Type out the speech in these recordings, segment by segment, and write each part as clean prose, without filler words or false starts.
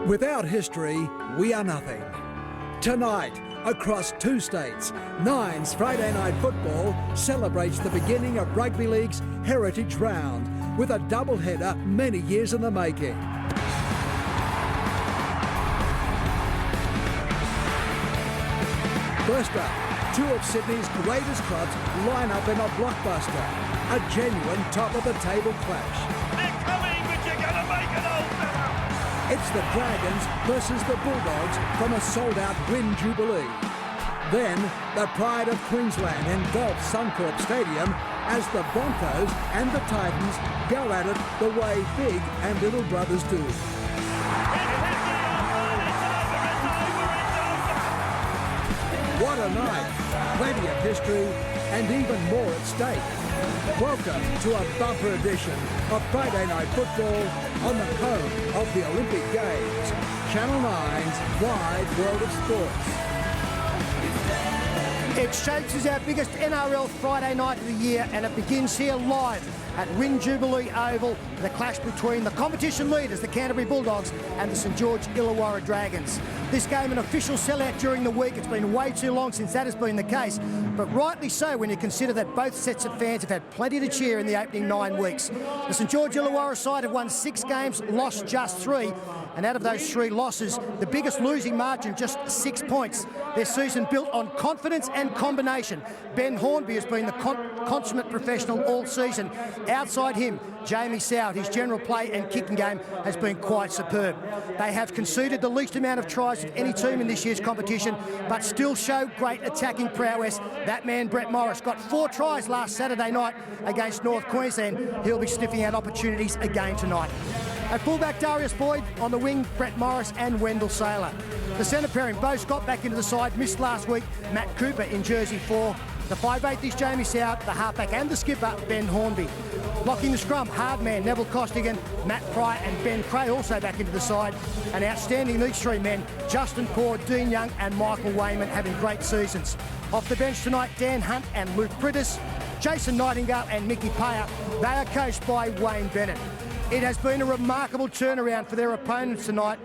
Without history, we are nothing. Tonight, across 2 states, Nine's Friday Night Football celebrates the beginning of Rugby League's Heritage Round with a doubleheader many years in the making. First up, 2 of Sydney's greatest clubs line up in a blockbuster, a genuine top-of-the-table clash. They're coming, but you're going to make it all better. It's the Dragons versus the Bulldogs from a sold-out Win Jubilee. Then, the pride of Queensland engulfs Suncorp Stadium as the Broncos and the Titans go at it the way big and little brothers do. What a night, plenty of history and even more at stake. Welcome to a bumper edition of Friday Night Football on the home of the Olympic Games, Channel 9's Wide World of Sports. It shapes as our biggest NRL Friday night of the year, and it begins here live at Win Jubilee Oval, the clash between the competition leaders, the Canterbury Bulldogs, and the St George Illawarra Dragons. This game an official sellout during the week. It's been way too long since that has been the case, but rightly so when you consider that both sets of fans have had plenty to cheer in the opening 9 weeks. The St George Illawarra side have won 6 games, lost just 3, and out of those 3 losses, the biggest losing margin, just 6 points. Their season built on confidence and combination. Ben Hornby has been the consummate professional all season. Outside him, Jamie Soward, his general play and kicking game has been quite superb. They have conceded the least amount of tries of any team in this year's competition, but still show great attacking prowess. That man, Brett Morris, got 4 tries last Saturday night against North Queensland. He'll be sniffing out opportunities again tonight. At fullback, Darius Boyd. On the wing, Brett Morris and Wendell Saylor. The centre pairing, Bo Scott back into the side, missed last week. Matt Cooper in jersey 4. The 5'8" is Jamie Soward, the halfback and the skipper, Ben Hornby. Blocking the scrum, hard man, Neville Costigan, Matt Pryor and Ben Cray also back into the side. And outstanding these 3 men, Justin Poor, Dean Young and Michael Wayman, having great seasons. Off the bench tonight, Dan Hunt and Luke Prittis, Jason Nightingale and Mickey Payer. They are coached by Wayne Bennett. It has been a remarkable turnaround for their opponents tonight.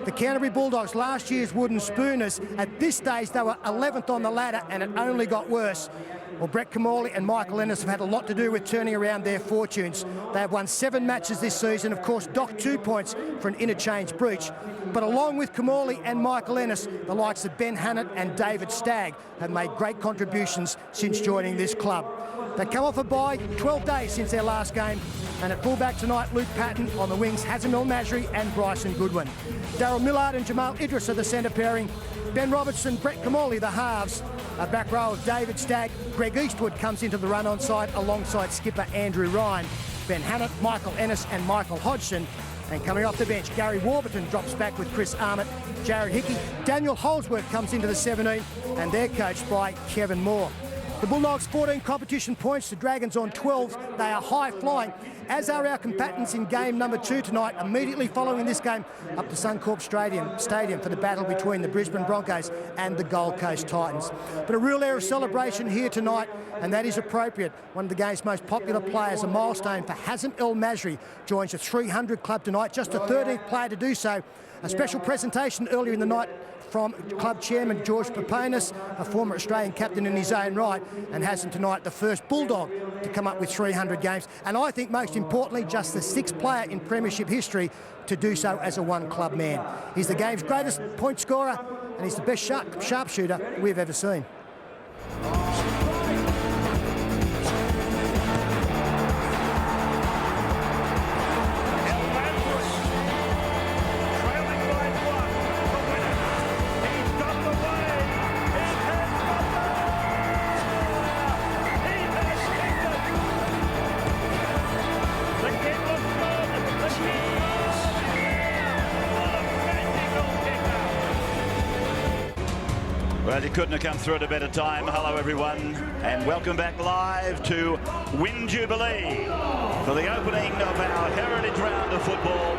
The Canterbury Bulldogs, last year's wooden spooners, at this stage they were 11th on the ladder and it only got worse. Well, Brett Kamali and Michael Ennis have had a lot to do with turning around their fortunes. They have won 7 matches this season, of course docked 2 points for an interchange breach. But along with Kamali and Michael Ennis, the likes of Ben Hannett and David Stagg have made great contributions since joining this club. They come off a bye 12 days since their last game, and at fullback tonight, Luke Patton. On the wings, Hazem El Masri and Bryson Goodwin. Daryl Millard and Jamal Idris are the centre pairing. Ben Robertson, Brett Kamali, the halves. A back row of David Stagg. Greg Eastwood comes into the run-on side alongside skipper Andrew Ryan. Ben Hannett, Michael Ennis and Michael Hodgson. And coming off the bench, Gary Warburton drops back with Chris Arnott. Jared Hickey, Daniel Holsworth comes into the 17, and they're coached by Kevin Moore. The Bulldogs 14 competition points, the Dragons on 12. They are high-flying, as are our combatants in game number 2 tonight, immediately following this game up to Suncorp Stadium for the battle between the Brisbane Broncos and the Gold Coast Titans. But a real air of celebration here tonight, and that is appropriate. One of the game's most popular players, a milestone for Hazem El Masri, joins the 300 club tonight, just the 13th player to do so. A special presentation earlier in the night from club chairman George Paponis, a former Australian captain in his own right, and Hazem tonight the first Bulldog to come up with 300 games, and I think most importantly just the 6th player in premiership history to do so as a one-club man. He's the game's greatest point scorer, and he's the best sharpshooter we've ever seen. Well, you couldn't have come through at a better time. Hello, everyone, and welcome back live to Win Jubilee for the opening of our Heritage Round of football.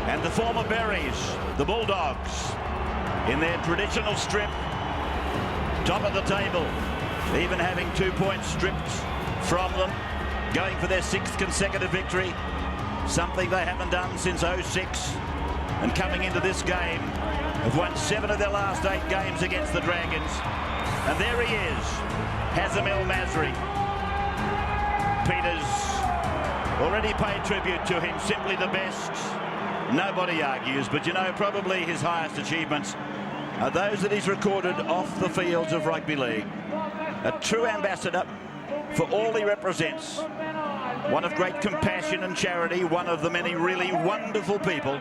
And the former Berries, the Bulldogs, in their traditional strip, top of the table, even having 2 points stripped from them, going for their 6th consecutive victory, something they haven't done since '06. and coming into this game have won 7 of their last 8 games against the Dragons. And there he is, Hazem El Masri. Peter's already paid tribute to him, simply the best. Nobody argues, but you know, probably his highest achievements are those that he's recorded off the fields of rugby league. A true ambassador for all he represents. One of great compassion and charity, one of the many really wonderful people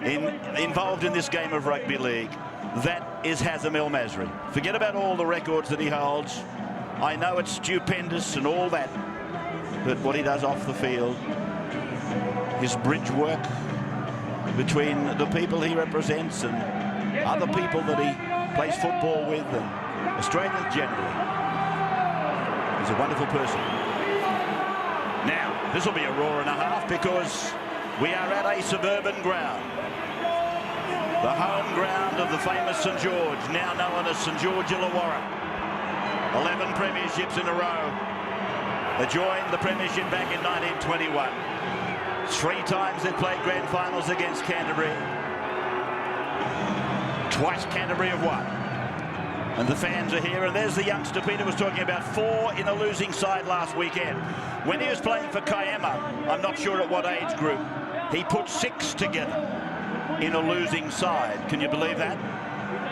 involved in this game of rugby league. That is Hazem El Masri. Forget about all the records that he holds. I know it's stupendous and all that, but what he does off the field, his bridge work between the people he represents and other people that he plays football with and Australians generally. He's a wonderful person. Now, this will be a roar and a half because we are at a suburban ground. The home ground of the famous St George, now known as St George Illawarra. 11 premierships in a row. They joined the premiership back in 1921. 3 times they've played grand finals against Canterbury. Twice Canterbury have won. And the fans are here, and there's the youngster Peter was talking about, 4 in a losing side last weekend. When he was playing for Kiama, I'm not sure at what age group, he put 6 together in a losing side. Can you believe that?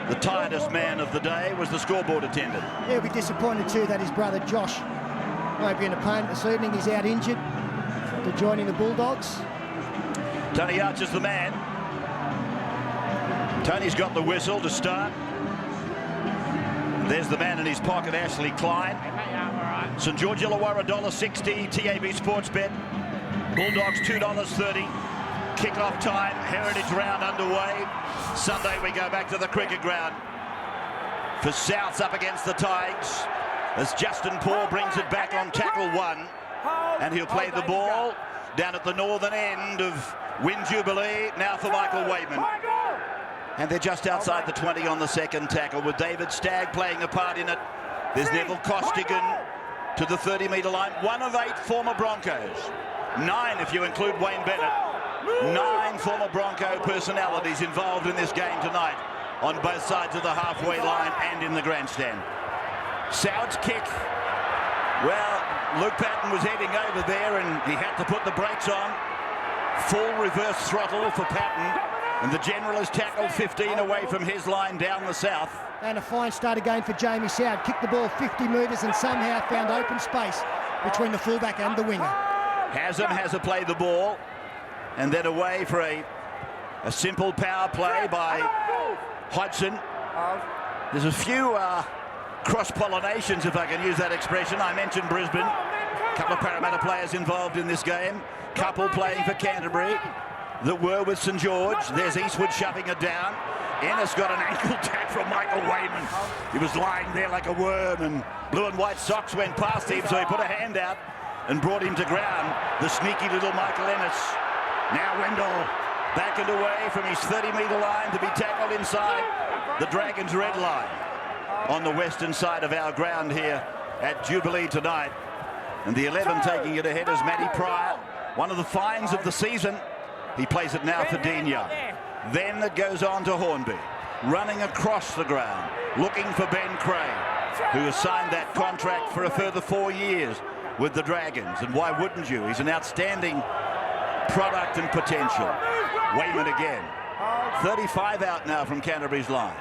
The tiredest man of the day was the scoreboard attendant. Yeah, we're disappointed too that his brother Josh won't be an opponent this evening. He's out injured after joining the Bulldogs. Tony Archer's the man. Tony's got the whistle to start. There's the man in his pocket, Ashley Klein. St George Illawarra $1.60, TAB Sportsbet. Bulldogs $2.30. Kick-off time, Heritage round underway. Sunday we go back to the cricket ground for Souths up against the Tigers as Justin Paul brings it back on tackle 1, and he'll play the ball down at the northern end of Win Jubilee, now for Michael Waitman. And they're just outside the 20 on the second tackle with David Stagg playing a part in it. There's Neville Costigan to the 30-metre line. 1 of 8 former Broncos. 9 if you include Wayne Bennett. 9 former Bronco personalities involved in this game tonight on both sides of the halfway line and in the grandstand. Soward's kick. Well, Luke Patton was heading over there and he had to put the brakes on. Full reverse throttle for Patton. And the general has tackled 15 away from his line down the south. And a fine start again for Jamie Soward. Kicked the ball 50 metres and somehow found open space between the fullback and the winger. Hazem has to play the ball. And then away for a simple power play by Hodgson. There's a few cross-pollinations, if I can use that expression. I mentioned Brisbane. A couple of Parramatta players involved in this game. Couple playing for Canterbury that were with St George. There's Eastwood shoving it down. Ennis got an ankle tap from Michael Waitman. He was lying there like a worm, and blue and white socks went past him, so he put a hand out and brought him to ground. The sneaky little Michael Ennis. Now Wendell back and away from his 30-metre line to be tackled inside the Dragons' red line on the western side of our ground here at Jubilee tonight. And the 11 taking it ahead is Matty Pryor, one of the finds of the season. He plays it now for Dean Young. Then it goes on to Hornby, running across the ground, looking for Ben Craig, who has signed that contract for a further 4 years with the Dragons. And why wouldn't you? He's an outstanding product and potential. Wayman again. 35 out now from Canterbury's line.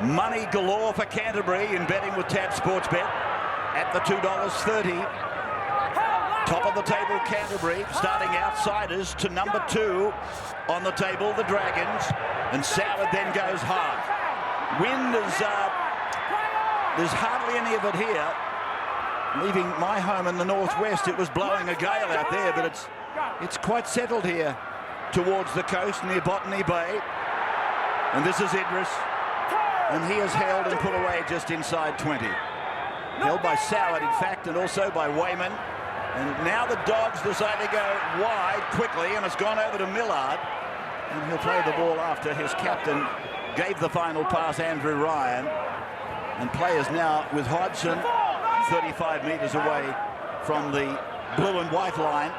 Money galore for Canterbury in betting with Tab Sportsbet at the $2.30. Top of the table, Canterbury, starting outsiders to number 2 on the table, the Dragons. And Soward then goes high. Wind is, there's hardly any of it here. Leaving my home in the northwest, it was blowing a gale out there, but it's quite settled here towards the coast near Botany Bay. And this is Idris. And he is held and put away just inside 20. Held by Soward, in fact, and also by Wayman. And now the Dogs decide to go wide quickly, and it's gone over to Millard. And he'll play the ball after his captain gave the final pass, Andrew Ryan. And players now with Hodgson 35 metres away from the blue and white line.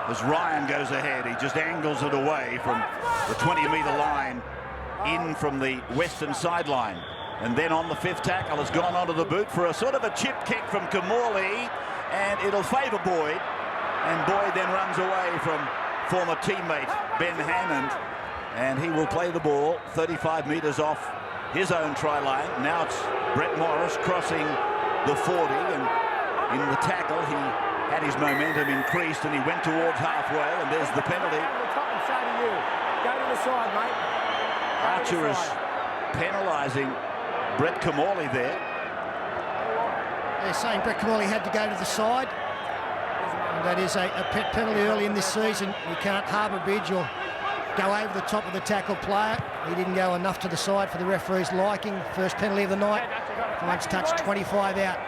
as Ryan goes ahead. He just angles it away from the 20-metre line in from the western sideline. And then on the fifth tackle has gone onto the boot for a sort of a chip kick from Kamali, and it'll favour Boyd. And Boyd then runs away from former teammate Ben Hannant, and he will play the ball 35 metres off his own try line. Now it's Brett Morris crossing the 40, and in the tackle he had his momentum increased and he went towards halfway, and there's the penalty. Go to the side, mate. Archer is penalising Brett Kamali there. They're saying Brett Kamali had to go to the side. And that is a penalty early in this season. You can't harbour bridge or go over the top of the tackle player. He didn't go enough to the side for the referee's liking. First penalty of the night. Fines touch 25 out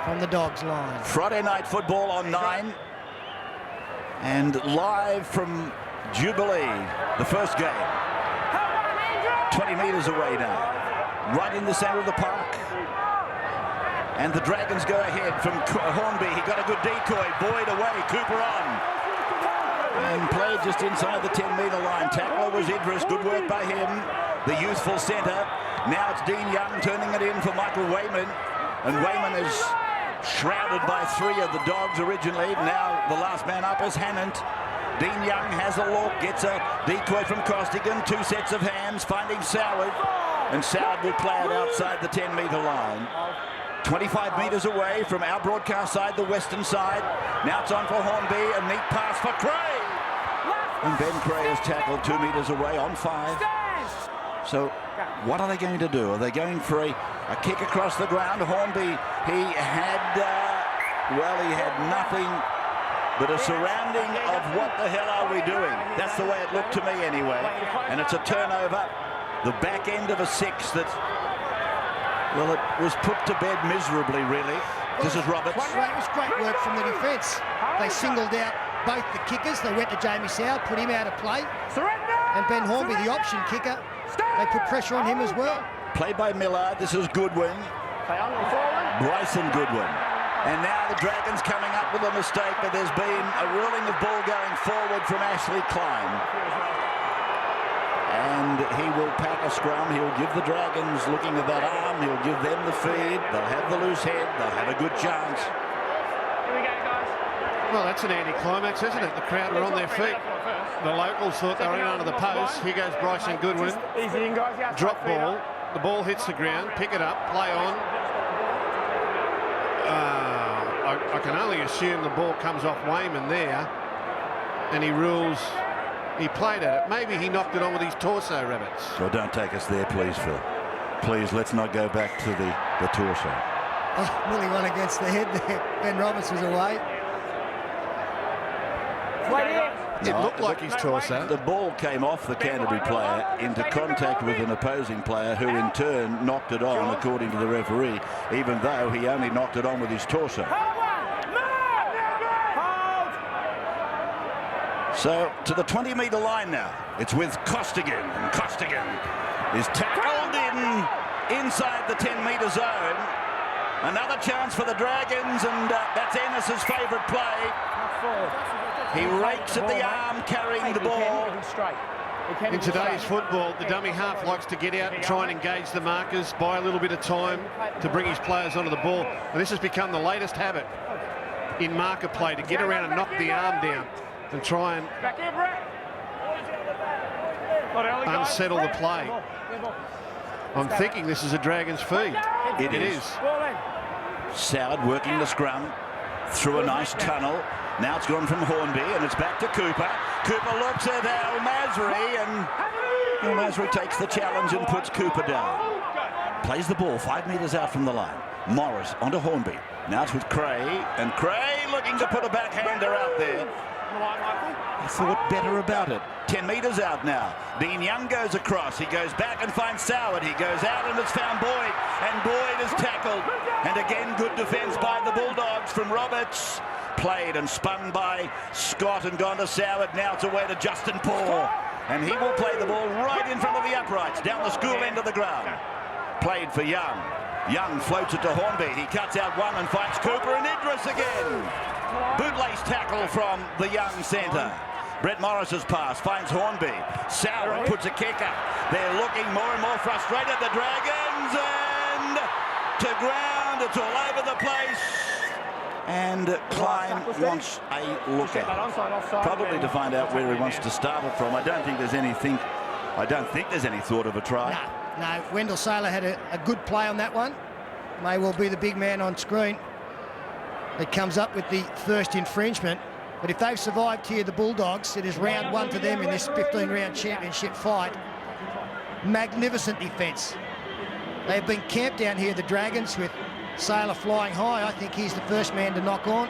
from the Dogs line. Friday night football on 9. And live from Jubilee, the first game. 20 metres away now. Right in the centre of the park. And the Dragons go ahead from Hornby. He got a good decoy. Boyd away, Cooper on. And played just inside the 10-metre line. Tackler was Idris. Good work by him. The youthful centre. Now it's Dean Young turning it in for Michael Wayman. And Wayman is shrouded by 3 of the Dogs originally. Now the last man up is Hannant. Dean Young has a look. Gets a decoy from Costigan. 2 sets of hands. Finding Soward. And Soward will play it outside the 10-metre line. 25 metres away from our broadcast side, the western side. Now it's on for Hornby, a neat pass for Cray. And Ben Cray is tackled 2 metres away on 5. So what are they going to do? Are they going for a kick across the ground? Hornby, he had nothing but a surrounding of what the hell are we doing? That's the way it looked to me anyway. And it's a turnover, the back end of a 6 that... Well, it was put to bed miserably, really. This is Roberts. It was great work from the defence. They singled out both the kickers. They went to Jamie Soward, put him out of play. And Ben Hornby, the option kicker, they put pressure on him as well. Played by Miller. This is Goodwin. Bryson Goodwin. And now the Dragons coming up with a mistake, but there's been a ruling of ball going forward from Ashley Klein. And he will pack a scrum. He'll give the Dragons looking at that arm. He'll give them the feed. They'll have the loose head. They'll have a good chance. Here we go, guys. Well, that's an anticlimax, isn't it? The crowd are on their feet. The locals thought they were in under the post. Here goes Bryson Goodwin. Easy in, guys. Drop ball. The ball hits the ground. Pick it up. Play on. I can only assume the ball comes off Wayman there. And he rules... He played at it. Maybe he knocked it on with his torso, Rabbits. Well, don't take us there, please, Phil. Please, let's not go back to the torso. Oh, nearly one against the head there. Ben Roberts was away. It looked like his torso. The ball came off the Canterbury player into contact with an opposing player who in turn knocked it on, according to the referee, even though he only knocked it on with his torso. So to the 20-metre line now. It's with Costigan. And Costigan is tackled inside the 10-metre zone. Another chance for the Dragons, and that's Ennis's favourite play. He rakes at the arm, carrying the ball. In today's football, the dummy half likes to get out and try and engage the markers, buy a little bit of time to bring his players onto the ball. And this has become the latest habit in marker play, to get around and knock the arm down and try and unsettle the play. I'm thinking this is a Dragons feed. It is. Soward working the scrum through a nice tunnel. Now it's gone from Hornby, and it's back to Cooper. Cooper looks at Al Masri, and Al Masri takes the challenge and puts Cooper down. Plays the ball 5 metres out from the line. Morris onto Hornby. Now it's with Cray, and Cray looking to put a backhander out there. I thought better about it. 10 metres out now. Dean Young goes across. He goes back and finds Soward. He goes out and it's found Boyd. And Boyd is tackled. And again, good defence by the Bulldogs from Roberts. Played and spun by Scott and gone to Soward. Now it's away to Justin Paul. And he will play the ball right in front of the uprights, down the school end of the ground. Played for Young. Young floats it to Hornby. He cuts out one and finds Cooper and Idris again. Bootlace tackle from the young centre. Brett Morris's pass finds Hornby. Sauer puts a kick up. They're looking more and more frustrated, the Dragons, and to ground. It's all over the place. And Klein wants a look at it. Probably to find out where he wants to start it from. I don't think there's any thought of a try. No, Wendell Saylor had a good play on that one. May well be the big man on screen that comes up with the first infringement. But if they've survived here, the Bulldogs, it is round one to them in this 15-round championship fight. Magnificent defence. They've been camped down here, the Dragons, with Saylor flying high. I think he's the first man to knock on.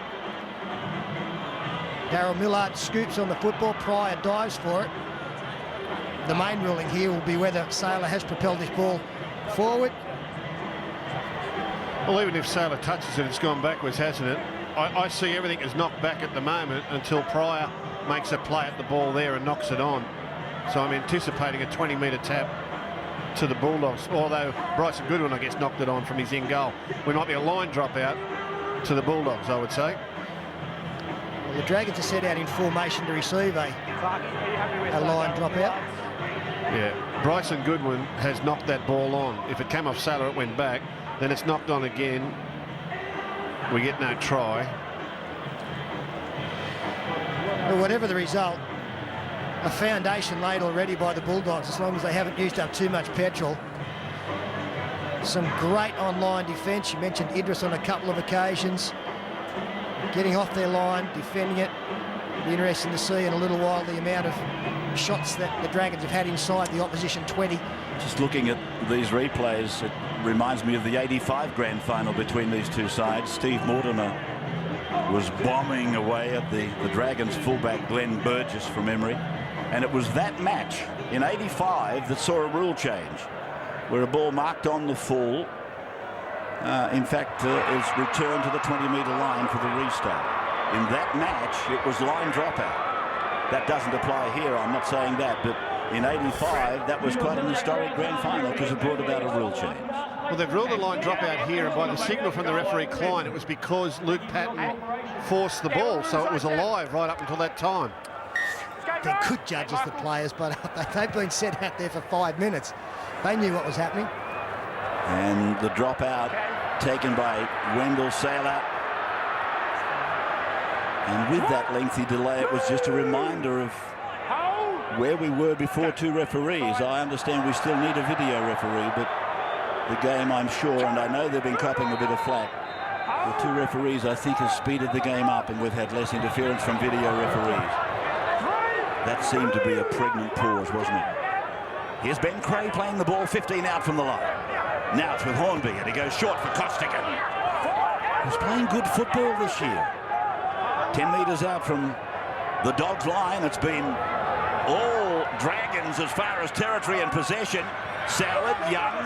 Darryl Millard scoops on the football. Pryor dives for it. The main ruling here will be whether Saylor has propelled this ball forward. Well, even if Saylor touches it, it's gone backwards, hasn't it? I see everything as knocked back at the moment until Pryor makes a play at the ball there and knocks it on. So I'm anticipating a 20-metre tap to the Bulldogs, although Bryson Goodwin, I guess, knocked it on from his in goal. We might be a line drop out to the Bulldogs, I would say. Well, the Dragons are set out in formation to receive a line drop out. Yeah, Bryson Goodwin has knocked that ball on. If it came off Saylor, it went back. Then it's knocked on again. We get no try. Well, whatever the result, a foundation laid already by the Bulldogs, as long as they haven't used up too much petrol. Some great online defence. You mentioned Idris on a couple of occasions. Getting off their line, defending it. It'll be interesting to see in a little while the amount of shots that the Dragons have had inside the opposition 20. Just looking at these replays, it reminds me of the 85 grand final between these two sides. Steve Mortimer was bombing away at the Dragons fullback Glenn Burgess from Emery. And it was that match in 85 that saw a rule change, where a ball marked on the full, in fact, is returned to the 20-metre line for the restart. In that match, it was line dropout. That doesn't apply here, I'm not saying that, but in 85, that was quite an historic grand final because it brought about a rule change. Well, they've ruled a line dropout here, and by the signal from the referee Klein, it was because Luke Patton forced the ball, so it was alive right up until that time. They're good judges, the players, but they've been set out there for 5 minutes. They knew what was happening. And the dropout taken by Wendell Saylor. And with that lengthy delay, it was just a reminder of where we were before two referees. I understand we still need a video referee, but the game, I'm sure, and I know they've been copping a bit of flack, the two referees, I think, have speeded the game up, and we've had less interference from video referees. That seemed to be a pregnant pause, wasn't it? Here's Ben Cray playing the ball 15 out from the line. Now it's with Hornby, and he goes short for Costigan. He's playing good football this year. 10 metres out from the Dogs' line. It's been all Dragons as far as territory and possession. Salad, Young,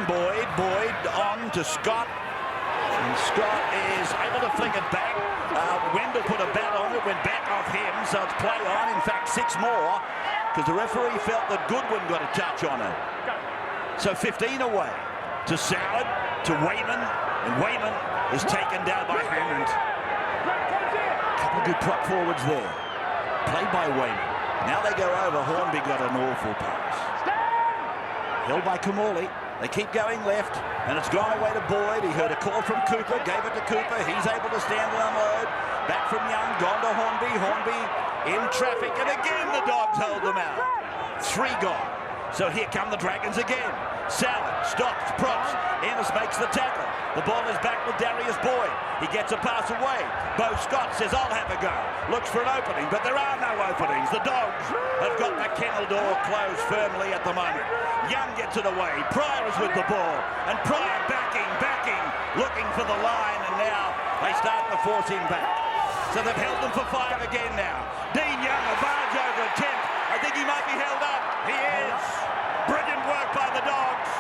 Boyd on to Scott. And Scott is able to flick it back. Wendell put a bat on it, went back off him, so it's play on. In fact, 6 more, because the referee felt that Goodwin got a touch on it. So 15 away to Salad, to Wayman, and Wayman is taken down by Hammond. Couple of good prop forwards there. Played by Wayman. Now they go over. Hornby got an awful pass. Held by Kamali. They keep going left, and it's gone away to Boyd. He heard a call from Cooper, gave it to Cooper. He's able to stand and unload. Back from Young, gone to Hornby. Hornby in traffic, and again the Dogs hold them out. 3 gone. So here come the Dragons again. Salad stops, props. Ennis makes the tackle. The ball is back with Darius Boyd. He gets a pass away. Bo Scott says, I'll have a go. Looks for an opening, but there are no openings. The Dogs have got the kennel door closed firmly at the moment. Young gets it away. Pryor is with the ball. And Pryor backing, looking for the line, and now they start to force him back. So they've held them for 5 again now. Dean Young, a barge over attempt. I think he might be held up. He is. Brilliant work by the Dogs.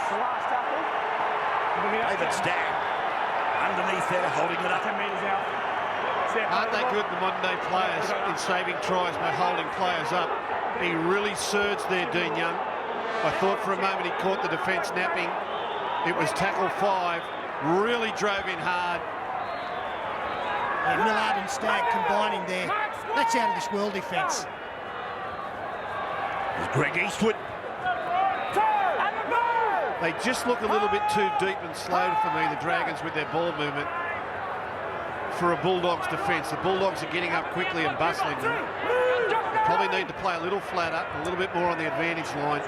David Stagg underneath there, holding it up. 10 metres out. Aren't they good, the modern-day players, in saving tries by holding players up? He really surged there, Dean Young. I thought for a moment he caught the defence napping. It was tackle 5. Really drove in hard. Yeah, Millard and Stagg combining there. That's out of this world defence. There's Greg Eastwood. They just look a little bit too deep and slow for me, the Dragons, with their ball movement for a Bulldogs defence. The Bulldogs are getting up quickly and bustling them. They probably need to play a little flatter, a little bit more on the advantage line,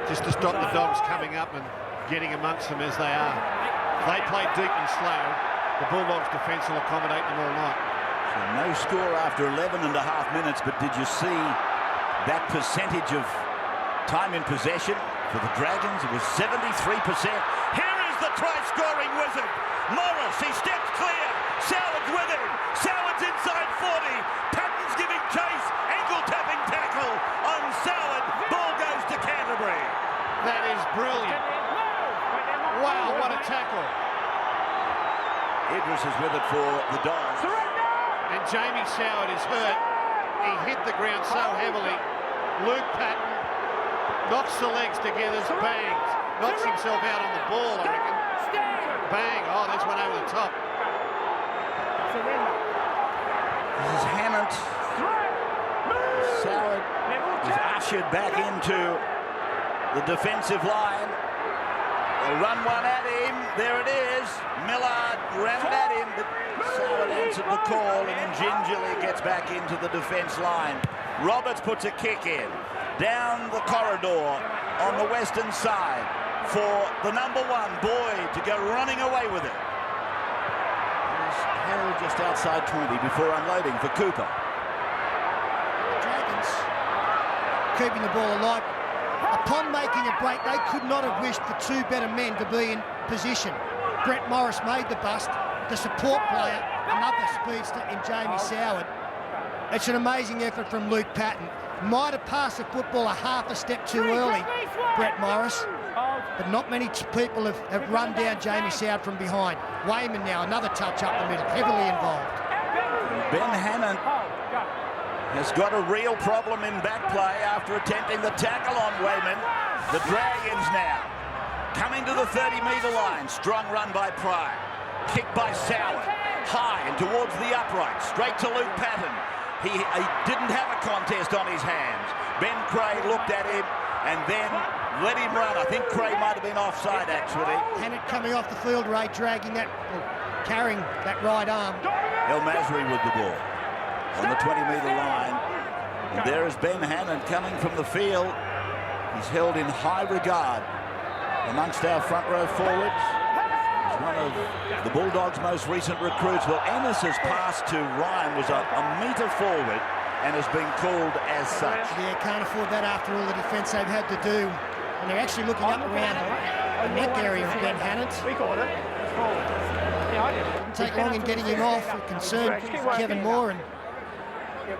just to stop the Dogs coming up and getting amongst them as they are. If they play deep and slow, the Bulldogs defence will accommodate them all night. So no score after 11 and a half minutes, but did you see that percentage of time in possession for the Dragons? It was 73%. Here is the try-scoring wizard. Morris, he steps clear. Soward's with him. Soward's inside 40. Patton's giving chase. Ankle-tapping tackle on Soward. Ball goes to Canterbury. That is brilliant. Wow, what a tackle. Idris is with it for the Dogs. And Jamie Soward is hurt. He hit the ground so heavily. Luke Patton knocks the legs together, bangs, knocks himself out on the ball, I reckon. Bang, oh, there's one over the top. This is Hammond. Soward is ushered back into the defensive line. They'll run one at him. There it is. Millard ran it at him, but Soward answered the call and then gingerly gets back into the defence line. Roberts puts a kick in. Down the corridor on the western side for the number 1, Boyd, to go running away with it. He's held just outside 20 before unloading for Cooper. Dragons keeping the ball alive. Upon making a break, they could not have wished for 2 better men to be in position. Brett Morris made the bust. The support player, another speedster in Jamie Soward. It's an amazing effort from Luke Patton. Might have passed the football a half a step too early, Brett Morris, but not many people have run down Jamie Soward from behind. Wayman now, another touch up the middle, heavily involved. Ben Hammond has got a real problem in back play after attempting the tackle on Wayman. The Dragons now coming to the 30-metre line. Strong run by Pryor. Kick by Soward. High and towards the upright. Straight to Luke Patton. He didn't have a contest on his hands. Ben Cray looked at him and then let him run. I think Cray might have been offside, actually. Hannett coming off the field, Ray, dragging that, carrying that right arm. El Masri with the ball on the 20-metre line. And there is Ben Hannett coming from the field. He's held in high regard amongst our front row forwards. He's one of the Bulldogs' most recent recruits. Well, Ennis's pass to Ryan was a metre forward and has been called as such. Yeah, can't afford that after all the defence they've had to do. And they're actually looking up around the neck area of Ben Hannett. We called it. Didn't take long in getting him off. It concerned Kevin Moore and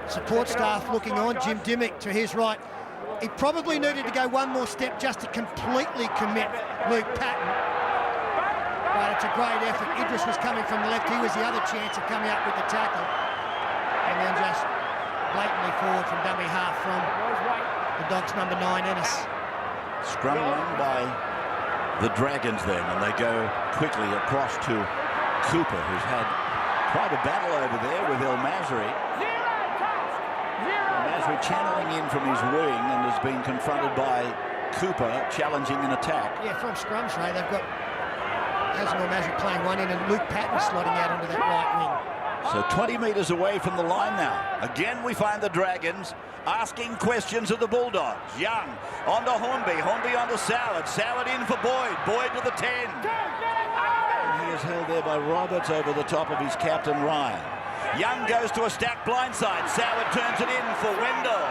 support staff looking on. Jim Dimmick to his right. He probably needed to go one more step just to completely commit Luke Patton. But it's a great effort. Idris was coming from the left. He was the other chance of coming up with the tackle. And then just blatantly forward from dummy half from the Dogs' number 9, Ennis. Scrum run by the Dragons then, and they go quickly across to Cooper, who's had quite a battle over there with El Masri. El Masri channeling in from his wing and has been confronted by Cooper challenging an attack. Yeah, from scrums, Ray, they've got El Masri playing one in and Luke Patton slotting out onto that right wing. So 20 metres away from the line now. Again, we find the Dragons asking questions of the Bulldogs. Young onto Hornby. Hornby onto Soward. Soward in for Boyd. Boyd to the 10. And he is held there by Roberts over the top of his captain, Ryan. Young goes to a stacked blindside. Soward turns it in for Wendell.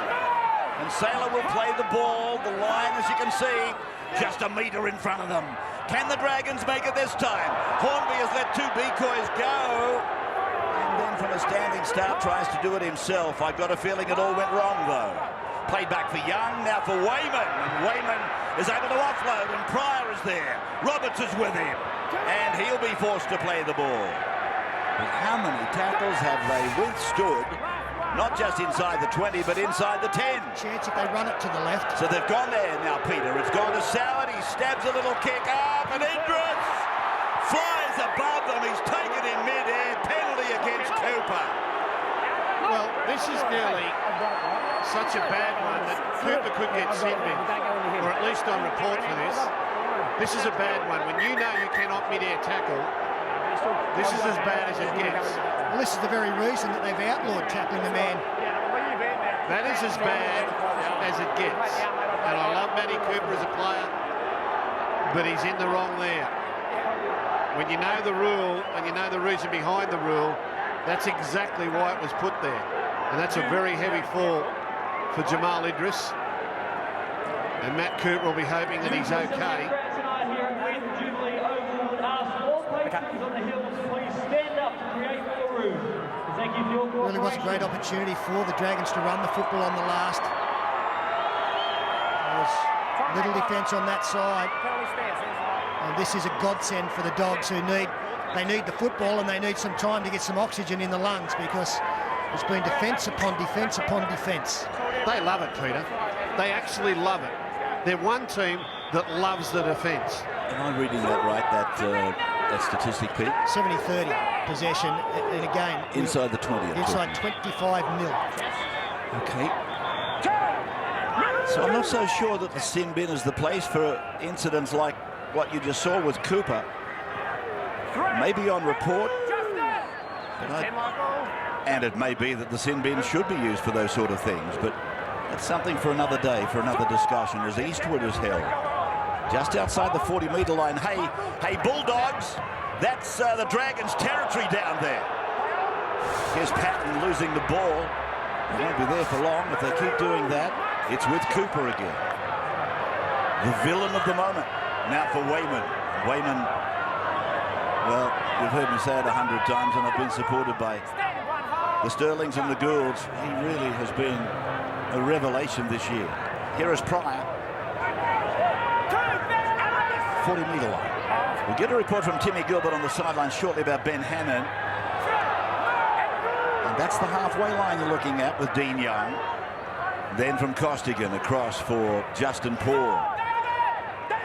And Saylor will play the ball. The line, as you can see, just a metre in front of them. Can the Dragons make it this time? Hornby has let 2 decoys go. And then from a standing start tries to do it himself. I've got a feeling it all went wrong though. Played back for Young, now for Wayman. And Wayman is able to offload and Pryor is there. Roberts is with him. And he'll be forced to play the ball. But how many tackles have they withstood? Not just inside the 20, but inside the 10. Chance if they run it to the left. So they've gone there now, Peter. It's gone to Soward. He stabs a little kick up and Idris flies above them. He's taken in mid-air. Penalty against Cooper. Cooper. Well, this is nearly such a bad one that Cooper could get sin bin, or at least on report for this. This is a bad one. When you know you cannot mid-air tackle, this is as bad as it gets. Well, this is the very reason that they've outlawed tackling the man. That is as bad as it gets. And I love Matty Cooper as a player, but he's in the wrong there. When you know the rule and you know the reason behind the rule, that's exactly why it was put there. And that's a very heavy fall for Jamal Idris. And Matt Cooper will be hoping that he's okay. Really was a great opportunity for the Dragons to run the football on the last. There was little defence on that side. And this is a godsend for the Dogs who need the football, and they need some time to get some oxygen in the lungs, because it's been defence upon defence upon defence. They love it, Peter. They actually love it. They're one team that loves the defence. Am I reading that right, that statistic, Pete? 70-30 possession, and again... Inside the 20. Inside 25 mil. Okay. So I'm not so sure that the sin bin is the place for incidents like what you just saw with Cooper. Maybe on report. And it may be that the sin bin should be used for those sort of things, but that's something for another day, for another discussion, as Eastwood is held just outside the 40-metre line. Hey, Bulldogs, that's the Dragons' territory down there. Here's Patton losing the ball. He won't be there for long if they keep doing that. It's with Cooper again. The villain of the moment. Now for Wayman. Wayman, well, you've heard me say it 100 times, and I've been supported by the Sterlings and the Goulds. He really has been a revelation this year. Here is Pryor. 40-metre line. We'll get a report from Timmy Gilbert on the sideline shortly about Ben Hannon. And that's the halfway line you're looking at with Dean Young. Then from Costigan across for Justin Paul.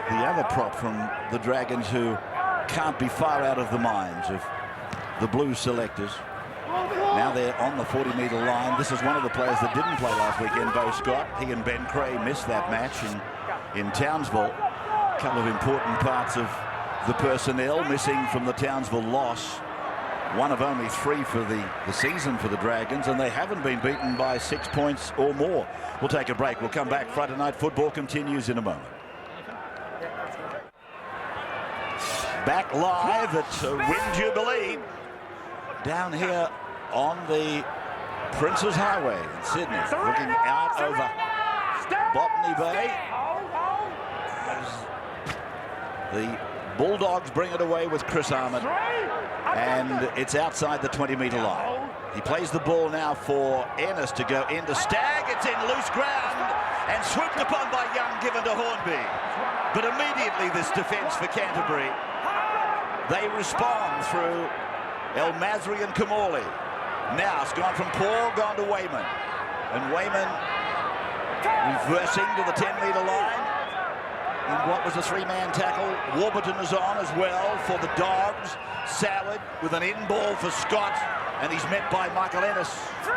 The other prop from the Dragons who can't be far out of the minds of the Blues selectors. Now they're on the 40-metre line. This is one of the players that didn't play last weekend, Bo Scott. He and Ben Cray missed that match in Townsville. A couple of important parts of the personnel missing from the Townsville loss. One of only 3 for the season for the Dragons, and they haven't been beaten by 6 points or more. We'll take a break. We'll come back. Friday Night Football continues in a moment. Back live at Win Jubilee down here on the Prince's Highway in Sydney, looking out over Botany Bay. The Bulldogs bring it away with Chris Armand, and it's outside the 20-metre line. He plays the ball now for Ennis to go into Stagg. It's in loose ground and swooped upon by Young, given to Hornby. But immediately this defence for Canterbury, they respond through El Masri and Kamali. Now it's gone from Paul, gone to Wayman. And Wayman reversing to the 10-metre line. In what was a 3-man tackle. Warburton is on as well for the Dogs. Soward with an in-ball for Scott, and he's met by Michael Ennis.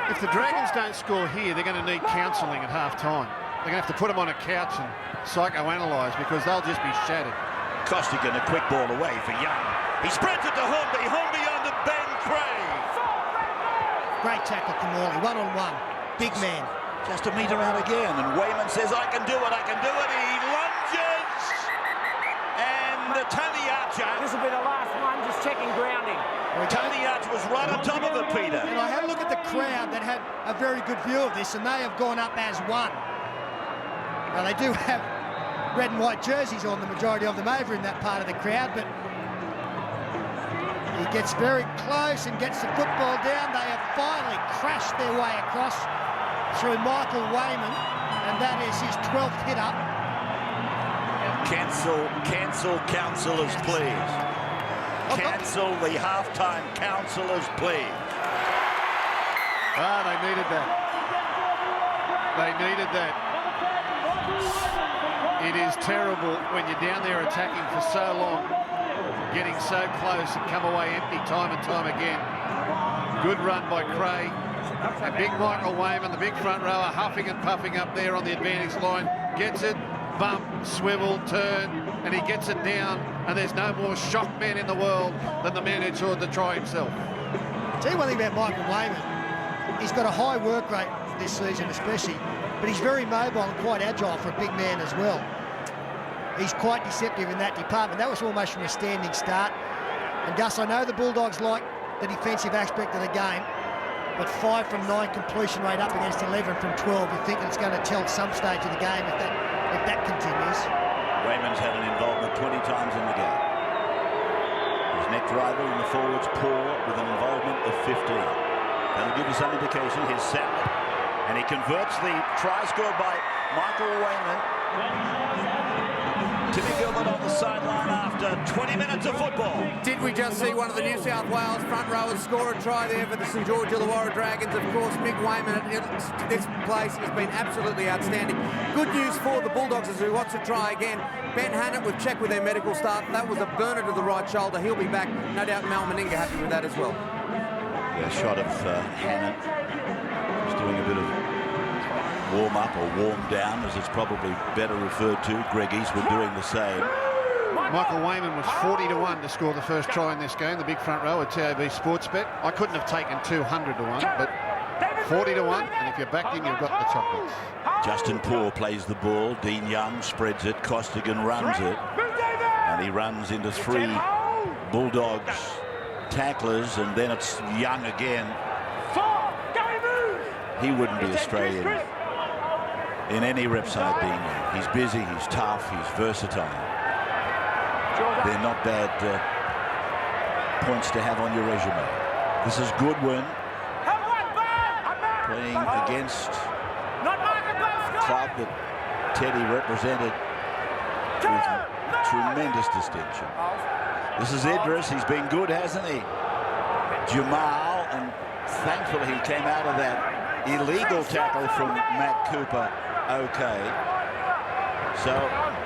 If the Dragons don't score here, they're going to need counselling at half-time. They're going to have to put them on a couch and psychoanalyse, because they'll just be shattered. Costigan, a quick ball away for Young. He sprinted to Hornby. Hornby on to Ben Cray. Great tackle, Kamali, one-on-one. Big man. Just a metre out again, and Wayman says, I can do it, I can do it. He lunges, and Tony Archer. This will be the last one, just checking grounding. Tony Archer was right on top of it, Peter. And I had a look at the crowd that had a very good view of this, and they have gone up as one. Now, they do have red and white jerseys on, the majority of them over in that part of the crowd, but he gets very close and gets the football down. They have finally crashed their way across through Michael Wayman, and that is his 12th hit up. Cancel, councillors, please. Cancel the halftime, councillors, please. Ah, they needed that. They needed that. It is terrible when you're down there attacking for so long, getting so close and come away empty time and time again. Good run by Craig. And big Michael Wayman, the big front rower, huffing and puffing up there on the advantage line. Gets it, bump, swivel, turn, and he gets it down. And there's no more shock man in the world than the man who tried to try himself. I'll tell you one thing about Michael Wayman. He's got a high work rate this season especially, but he's very mobile and quite agile for a big man as well. He's quite deceptive in that department. That was almost from a standing start. And Gus, I know the Bulldogs like the defensive aspect of the game, but 5 from 9 completion rate up against 11 from 12. You think it's going to tell at some stage of the game if that continues. Wayman's had an involvement 20 times in the game. His next rival in the forwards poor with an involvement of 15. That'll give you some indication. Here's Salad, and he converts the try scored by Michael Wayman. Timmy Gilbert on the sideline after 20 minutes of football. Did we just see one of the New South Wales front rowers score a try there for the St George Illawarra Dragons? Of course, Mick Wayman at this place has been absolutely outstanding. Good news for the Bulldogs as we watch the try again. Ben Hannett, we've checked with their medical staff. That was a burner to the right shoulder. He'll be back. No doubt Mal Meninga happy with that as well. Yeah, shot of Hannett. He's doing a bit of warm-up or warm-down, as it's probably better referred to. Greg Eastwood doing the same. Michael Wayman was 40-1 to score the first try in this game, the big front row at TAB Sportsbet. I couldn't have taken 200-1, but 40-1, and if you're backed in, you've got the chocolates. Justin Poore plays the ball. Dean Young spreads it. Costigan runs it. And he runs into 3 Bulldogs tacklers, and then it's Young again. He wouldn't be Australian in any rep side, Dean Young. He's busy, he's tough, he's versatile. They're not bad points to have on your resume. This is Goodwin playing against a club that Teddy represented with tremendous distinction. This is Idris. He's been good, hasn't he? Jamal, and thankfully he came out of that illegal tackle from Matt Cooper. Okay. So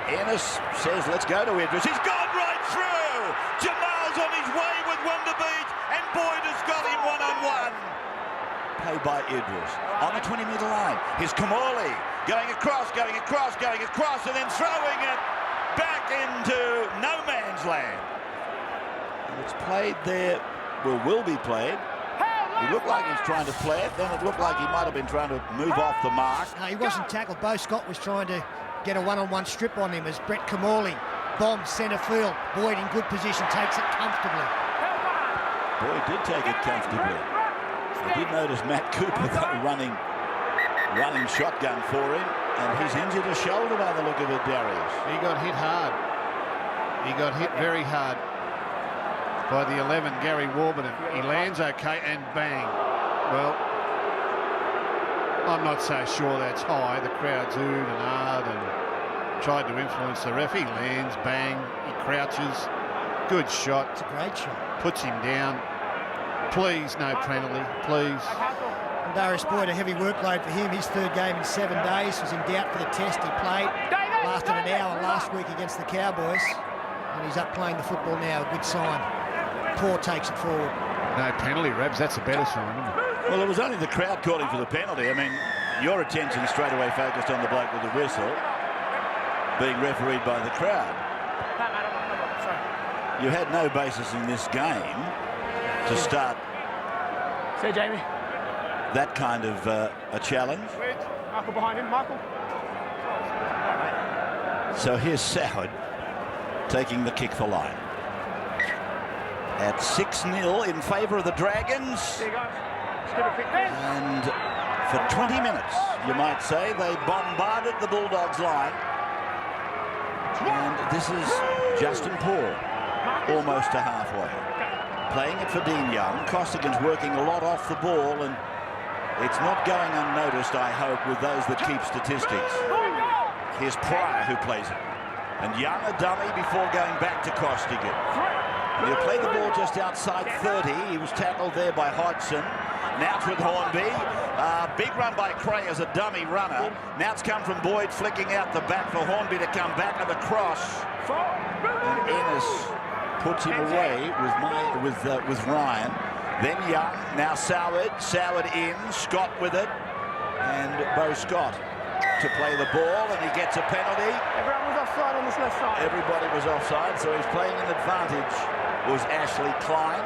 Ennis says, let's go to Idris. He's gone right through. Jamal's on his way with Wonder Beach, and Boyd has got him one-on-one. Played by Idris on the 20-metre line. Here's Kamali going across, and then throwing it back into no man's land. And it's played there, well, will be played. He looked like he was trying to play it, then it looked like he might have been trying to move off the mark. No, he wasn't tackled. Bo Scott was trying to get a one-on-one strip on him as Brett Kamali bombs centre field. Boyd in good position, takes it comfortably. Boyd did take it comfortably. I did notice Matt Cooper running shotgun for him, and he's injured a shoulder by the look of it, Darius. He got hit hard. He got hit very hard by the 11, Gary Warburton. He lands okay, and bang. Well, I'm not so sure that's high. The crowd's oohed and ahed and tried to influence the ref. He lands, bang, he crouches. Good shot. It's a great shot. Puts him down. Please, no penalty, please. And Darius Boyd, a heavy workload for him. His 3rd game in 7 days. Was in doubt for the test. He played. Lasted an hour last week against the Cowboys. And he's up playing the football now. A good sign. Poore takes it forward. No penalty, Rebs. That's a better sign, isn't it? Well, it was only the crowd calling for the penalty. I mean, your attention straight away focused on the bloke with the whistle being refereed by the crowd. You had no basis in this game to start that kind of a challenge. Michael behind him, Michael. So here's Soward taking the kick for line. At 6-0 in favour of the Dragons. And for 20 minutes, you might say, they bombarded the Bulldogs line. And this is Justin Poore, almost to halfway. Playing it for Dean Young. Costigan's working a lot off the ball, and it's not going unnoticed, I hope, with those that keep statistics. Here's Pryor who plays it. And Young a dummy before going back to Costigan. And he'll play the ball just outside 30. He was tackled there by Hodgson. Now it's with Hornby. Big run by Cray as a dummy runner. Now it's come from Boyd, flicking out the back for Hornby to come back to the cross. And Ennis puts him away with Ryan. Then Young, now Soward in, Scott with it, and Beau Scott to play the ball, and he gets a penalty. Everyone was offside on this left side. Everybody was offside, so he's playing an advantage, was Ashley Klein.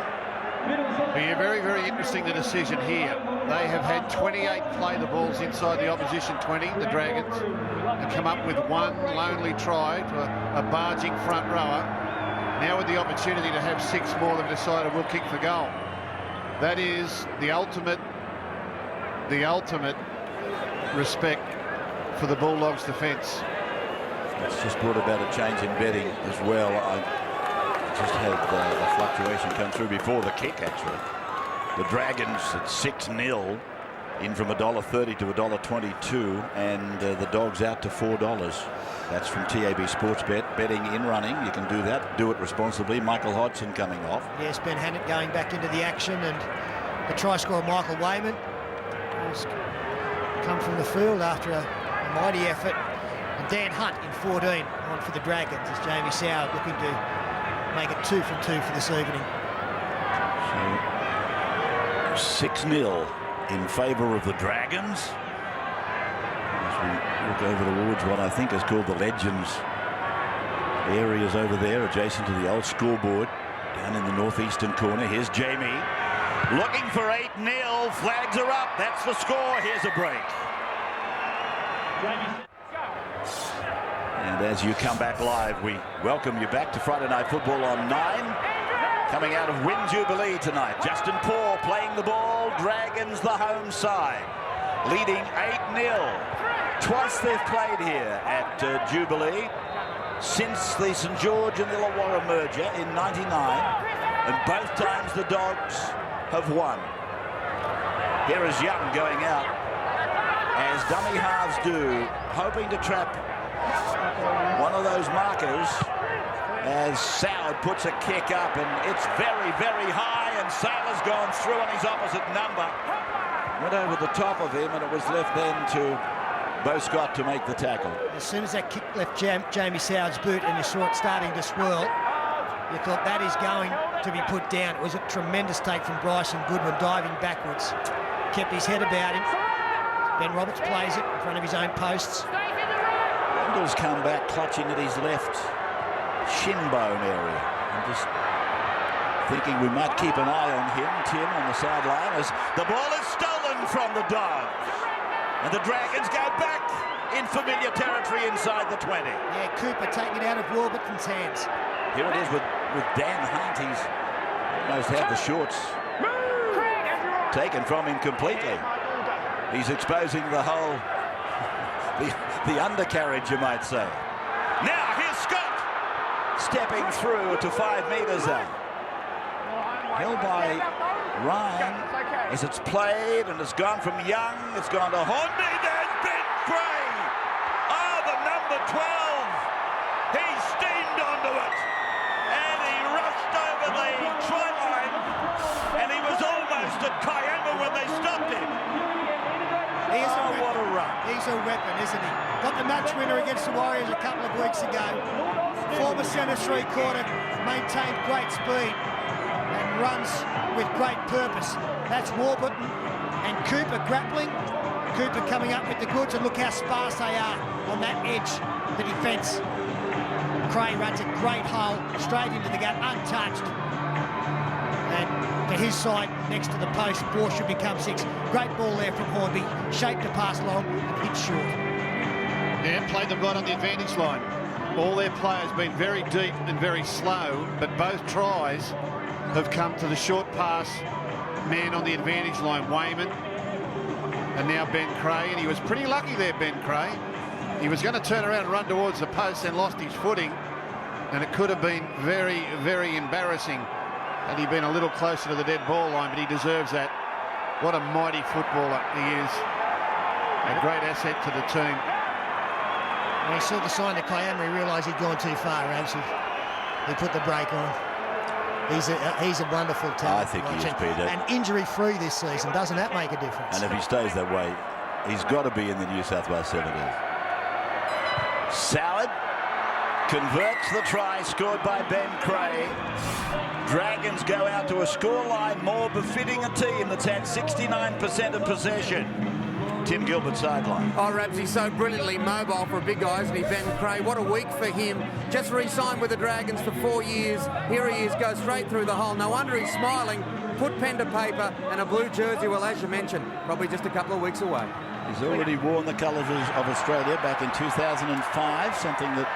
Yeah, very, very interesting, the decision here. They have had 28 play the balls inside the opposition 20, the Dragons, and come up with one lonely try to a barging front rower. Now with the opportunity to have 6 more, they've decided we'll kick for goal. That is the ultimate respect for the Bulldogs' defence. It's just brought about a change in betting as well. I just had the fluctuation come through before the kick, actually. The Dragons at 6-0, in from $1.30 to $1.22, and the Dogs out to $4. That's from TAB Sportsbet. Betting in running, you can do that. Do it responsibly. Michael Hodgson coming off. Yes, Ben Hannett going back into the action, and the try scorer Michael Wayman has come from the field after a mighty effort. And Dan Hunt in 14 on for the Dragons as Jamie Soward looking to make it 2 from 2 for this evening. So 6-0 in favour of the Dragons. As we look over towards what I think is called the Legends areas over there, adjacent to the old scoreboard, down in the northeastern corner. Here's Jamie looking for 8-0. Flags are up. That's the score. Here's a break. And as you come back live, we welcome you back to Friday Night Football on 9. Coming out of Win Jubilee tonight, Justin Paul playing the ball. Dragons the home side, leading 8-0. Twice they've played here at Jubilee since the St George and Illawarra merger in '99, and both times the Dogs have won. Here is Young going out, as dummy halves do, hoping to trap one of those markers, as Soward puts a kick up, and it's very, very high, and Saylor's gone through on his opposite number. Went over the top of him, and it was left then to Beau Scott to make the tackle. As soon as that kick left Jamie Soward's boot and you saw it starting to swirl, you thought that is going to be put down. It was a tremendous take from Bryson Goodwin, diving backwards. Kept his head about him. Ben Roberts plays it in front of his own posts. Randall's come back clutching at his left shin bone area. I'm just thinking we might keep an eye on him, Tim, on the sideline, as the ball is stolen from the Dogs. And the Dragons go back in familiar territory inside the 20. Yeah, Cooper taking it out of Warburton's hands. Here it is with Dan Hunt. He's almost had the shorts taken from him completely. He's exposing the whole, the undercarriage, you might say. Now here's Scott stepping through to 5 metres out. Held by Ryan as it's played, and it's gone from Young, it's gone to Hornby. There's Ben Gray. Oh, the number 12. He steamed onto it, and he rushed over the try line, and he was almost at Kiama when they stopped him. What a run. He's a weapon, isn't he? Got the match winner against the Warriors a couple of weeks ago. Former centre three-quarter, maintained great speed and runs with great purpose. That's Warburton and Cooper grappling. Cooper coming up with the goods, and look how sparse they are on that edge, the defence. Cray runs a great hole straight into the gap, untouched. And to his side, next to the post, 4 should become 6. Great ball there from Hornby, shaped to pass long and hit short. Yeah, played them right on the advantage line. All their players been very deep and very slow, but both tries have come to the short pass man on the advantage line, Wayman, and now Ben Cray, and he was pretty lucky there, Ben Cray. He was going to turn around and run towards the post and lost his footing, and it could have been very, very embarrassing had he been a little closer to the dead ball line, but he deserves that. What a mighty footballer he is. A great asset to the team. When he saw the sign to Kiama, he realised he'd gone too far, Ramsey. He put the brake on. He's a wonderful talent. I think he is, Peter. And injury-free this season. Doesn't that make a difference? And if he stays that way, he's got to be in the New South Wales 70s. Soward converts the try scored by Ben Cray. Dragons go out to a scoreline more befitting a team that's had 69% of possession. Tim Gilbert sideline. Oh, Rabs, he's so brilliantly mobile for a big guy, isn't he, Ben Cray? What a week for him. Just re-signed with the Dragons for 4 years. Here he is, goes straight through the hole. No wonder he's smiling. Put pen to paper and a blue jersey, well, as you mentioned, probably just a couple of weeks away. He's already worn the colours of Australia back in 2005, something that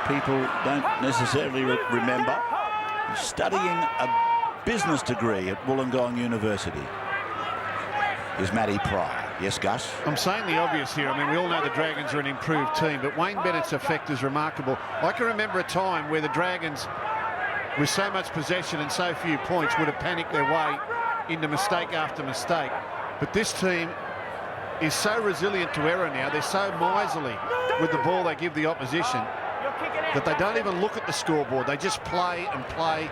people don't necessarily remember. He's studying a business degree at Wollongong University. Here's Matty Pryor. Yes, Gus? I'm saying the obvious here. I mean, we all know the Dragons are an improved team, but Wayne Bennett's effect is remarkable. I can remember a time where the Dragons, with so much possession and so few points, would have panicked their way into mistake after mistake. But this team is so resilient to error now. They're so miserly with the ball they give the opposition that they don't even look at the scoreboard. They just play and play,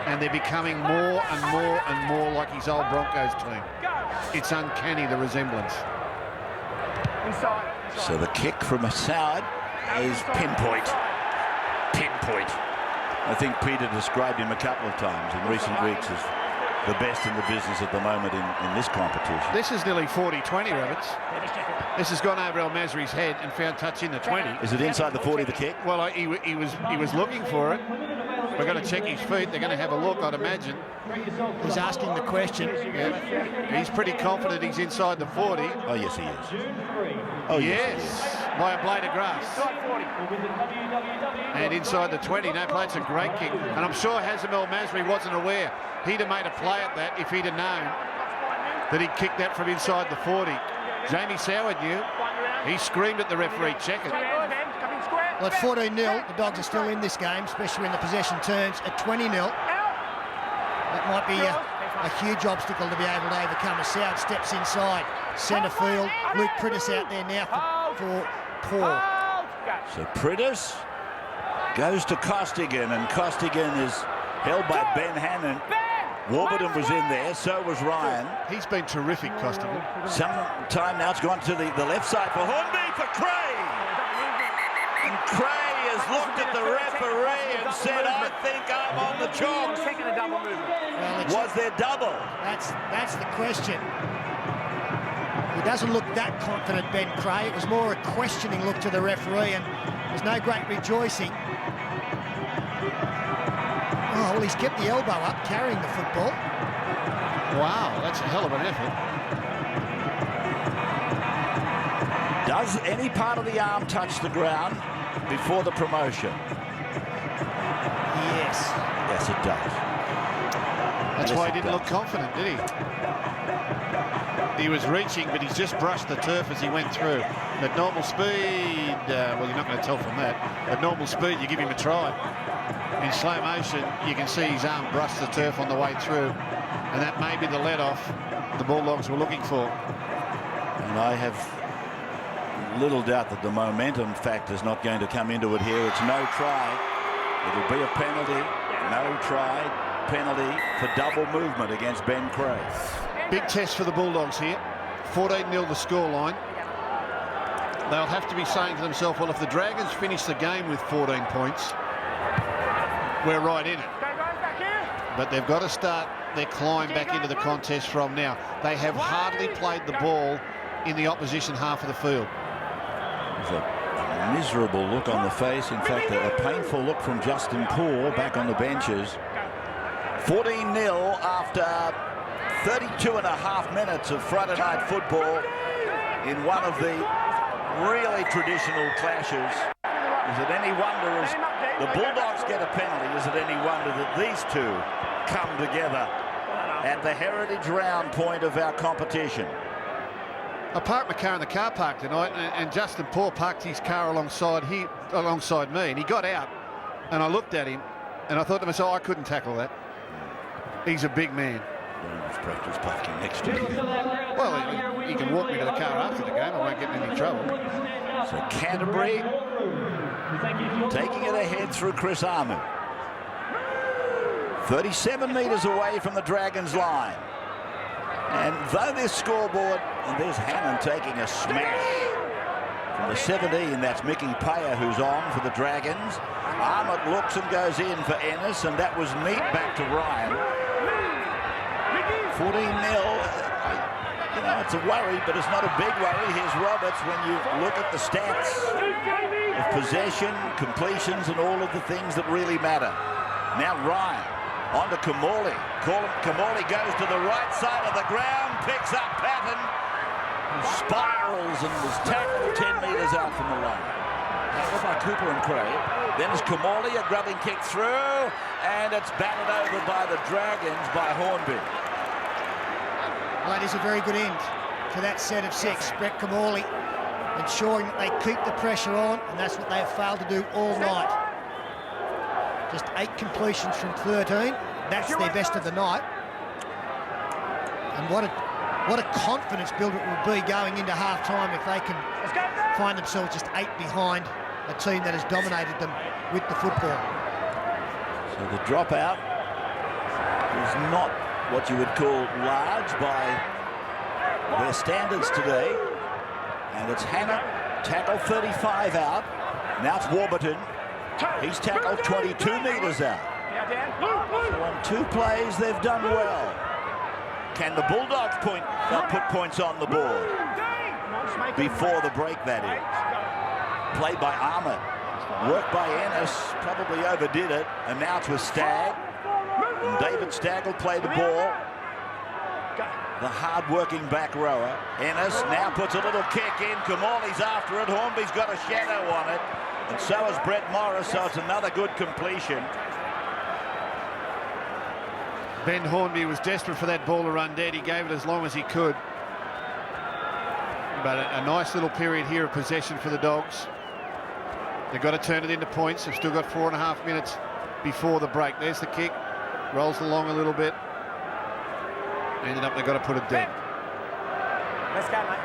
and they're becoming more and more and more like his old Broncos team. It's uncanny, the resemblance. So the kick from Assad is pinpoint. Pinpoint. I think Peter described him a couple of times in recent weeks as the best in the business at the moment in this competition. This is nearly 40-20, Roberts. This has gone over El Masri's head and found touch in the 20. Is it inside the 40, the kick? Well, he was looking for it. We're going to check his feet. They're going to have a look, I'd imagine. He's asking the question. Yeah. He's pretty confident he's inside the 40. Oh, yes, he is. Oh, yes, he is. By a blade of grass. And inside the 20. No play, it's a great kick. And I'm sure Hazem El Masri wasn't aware. He'd have made a play at that if he'd have known that he'd kicked that from inside the 40. Jamie Soward knew. He screamed at the referee, check it. Well, at 14-0, the Dogs are still in this game, especially when the possession turns at 20-0. That might be a huge obstacle to be able to overcome. As Soward steps inside centre field. Luke Prittis out there now for Paul. So Prittis goes to Costigan, and Costigan is held by Ben Hannon. Warburton was in there, so was Ryan. He's been terrific, Costigan. Some time now, it's gone to the left side for Hornby for Cray. And Cray has looked at the referee and said, I think I'm on the chalk. Well, was there double? That's the question. He doesn't look that confident, Ben Cray. It was more a questioning look to the referee, and there's no great rejoicing. Oh, well, he's kept the elbow up, carrying the football. Wow, that's a hell of an effort. Does any part of the arm touch the ground before the promotion? Yes. Yes, it does. That's why he didn't look confident, did he? He was reaching, but he's just brushed the turf as he went through. At normal speed, well, you're not going to tell from that. At normal speed, you give him a try. In slow motion, you can see his arm brush the turf on the way through, and that may be the let-off the Bulldogs were looking for. And I have little doubt that the momentum factor is not going to come into it here. It's no try. It'll be a penalty. No try. Penalty for double movement against Ben Cray. Big test for the Bulldogs here. 14-0 the scoreline. They'll have to be saying to themselves, well, if the Dragons finish the game with 14 points, we're right in it. But they've got to start their climb back into the contest from now. They have hardly played the ball in the opposition half of the field. There's a miserable look on the face. In fact, a painful look from Justin Poore back on the benches. 14-0 after 32.5 minutes of Friday night football in one of the really traditional clashes. Is it any wonder, as the Bulldogs get a penalty, is it any wonder that these two come together at the heritage round point of our competition? I parked my car in the car park tonight, and Justin Poore parked his car alongside me, and he got out, and I looked at him, and I thought to myself, I couldn't tackle that. He's a big man. He's practice parking next to you. Well, he can walk me to the car after the game. I won't get in any trouble. So Canterbury taking it ahead through Chris Armu. 37 metres away from the Dragons line. And though this scoreboard, and there's Hannon taking a smash from the 17, that's Mickey Payer who's on for the Dragons. Armott looks and goes in for Ennis, and that was neat back to Ryan. 14-0. You know, it's a worry, but it's not a big worry. Here's Roberts when you look at the stats of possession, completions, and all of the things that really matter. Now Ryan on to Kamali. Kamali goes to the right side of the ground, picks up Patton, who spirals and was tackled 10 metres out from the line. Tackled by Cooper and Craig. Then it's Kamali, a grubbing kick through, and it's batted over by the Dragons by Hornby. Well, that is a very good end to that set of 6. Brett Kamali ensuring that they keep the pressure on, and that's what they have failed to do all night. Just 8 completions from 13. That's their best of the night. And what a confidence builder it will be going into half-time if they can find themselves just 8 behind a team that has dominated them with the football. So the dropout is not what you would call large by their standards today. And it's Hannah, tackle 35 out. Now it's Warburton. He's tackled 22 metres out. So on 2 plays, they've done well. Can the Bulldogs put points on the board? Before the break, that is. Played by Armour. Worked by Ennis, probably overdid it. And now it's with Stagg. And David Stagg will play the ball. The hard-working back rower. Ennis now puts a little kick in. Kamali's after it. Hornby's got a shadow on it. And so has Brett Morris, so it's another good completion. Ben Hornby was desperate for that ball to run dead. He gave it as long as he could. But a nice little period here of possession for the Dogs. They've got to turn it into points. They've still got 4.5 minutes before the break. There's the kick. Rolls along a little bit. Ended up, they've got to put it dead. Let's go, mate.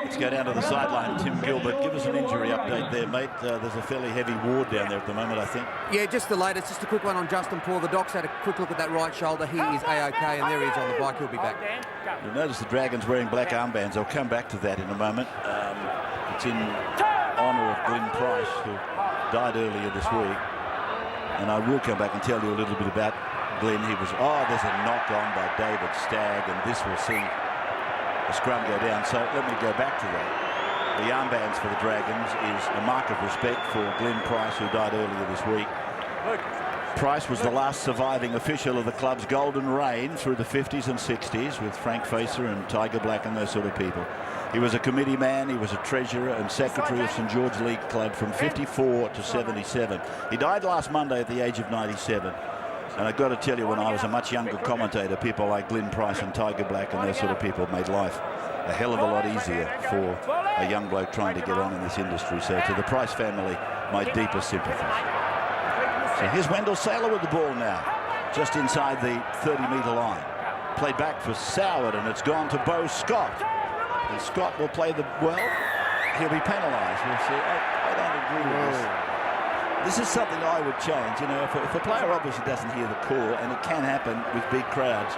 Let's go down to the sideline. Tim Gilbert, give us an injury update there, mate. There's a fairly heavy ward down there at the moment, I think. Yeah, just the latest. Just a quick one on Justin Paul. The Docs had a quick look at that right shoulder. He is A-OK, and there he is on the bike. He'll be back. You'll notice the Dragons wearing black armbands. I'll come back to that in a moment. It's in honour of Glenn Price, who died earlier this week. And I will come back and tell you a little bit about Glenn. There's a knock on by David Stagg, and this will see a scrum go down. So let me go back to that. The armbands for the Dragons is a mark of respect for Glenn Price, who died earlier this week. Price was the last surviving official of the club's golden reign through the 50s and 60s with Frank Facer and Tiger Black and those sort of people. He was a committee man, he was a treasurer and secretary of St George League Club from 54 to 77. He died last Monday at the age of 97. And I've got to tell you, when I was a much younger commentator, people like Glenn Price and Tiger Black and those sort of people made life a hell of a lot easier for a young bloke trying to get on in this industry. So to the Price family, my deepest sympathies. So here's Wendell Saylor with the ball now, just inside the 30-metre line. Played back for Soward, and it's gone to Beau Scott. And Scott will play he'll be penalised. We'll see. I don't agree with this. This is something I would change. You know, if a player obviously doesn't hear the call, and it can happen with big crowds,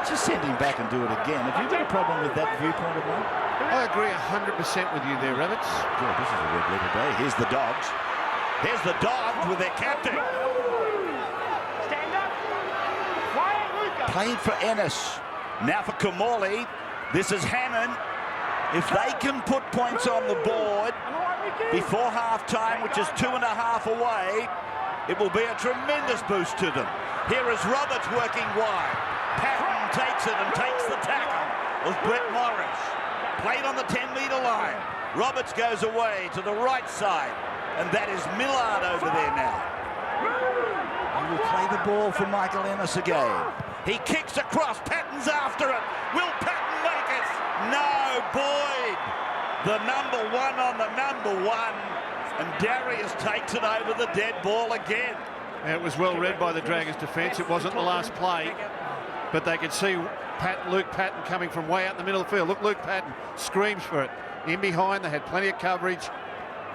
just send him back and do it again. Have you got a problem with that viewpoint of mine? I agree 100% with you there, Rabbits. Yeah, this is a red letter day. Here's the Dogs. Here's the Dogs with their captain. Stand up. Quiet, Luca. Played for Ennis. Now for Kamali. This is Hammond. If they can put points on the board before half-time, which is 2.5 away, it will be a tremendous boost to them. Here is Roberts working wide. Patton takes it and takes the tackle of Brett Morris. Played on the 10-metre line. Roberts goes away to the right side, and that is Millard over there now. He will play the ball for Michael Ennis again. He kicks across. Patton's after it. Will Patton make it? No, Boyd. The number 1 on the number 1. And Darius takes it over the dead ball again. It was well read by the Dragons defence. It wasn't the last play, but they could see Luke Patton coming from way out in the middle of the field. Look, Luke Patton screams for it. In behind, they had plenty of coverage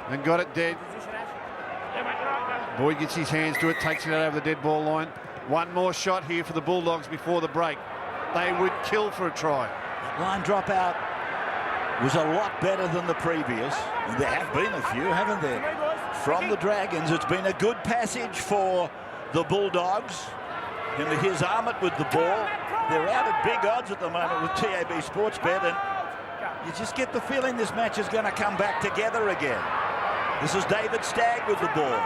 and got it dead. Boyd gets his hands to it, takes it out over the dead ball line. One more shot here for the Bulldogs before the break. They would kill for a try. That line dropout was a lot better than the previous. And there have been a few, haven't there? from the Dragons. It's been a good passage for the Bulldogs. And here's Armit with the ball. They're out at big odds at the moment with TAB Sportsbet, and you just get the feeling this match is going to come back together again. This is David Stagg with the ball.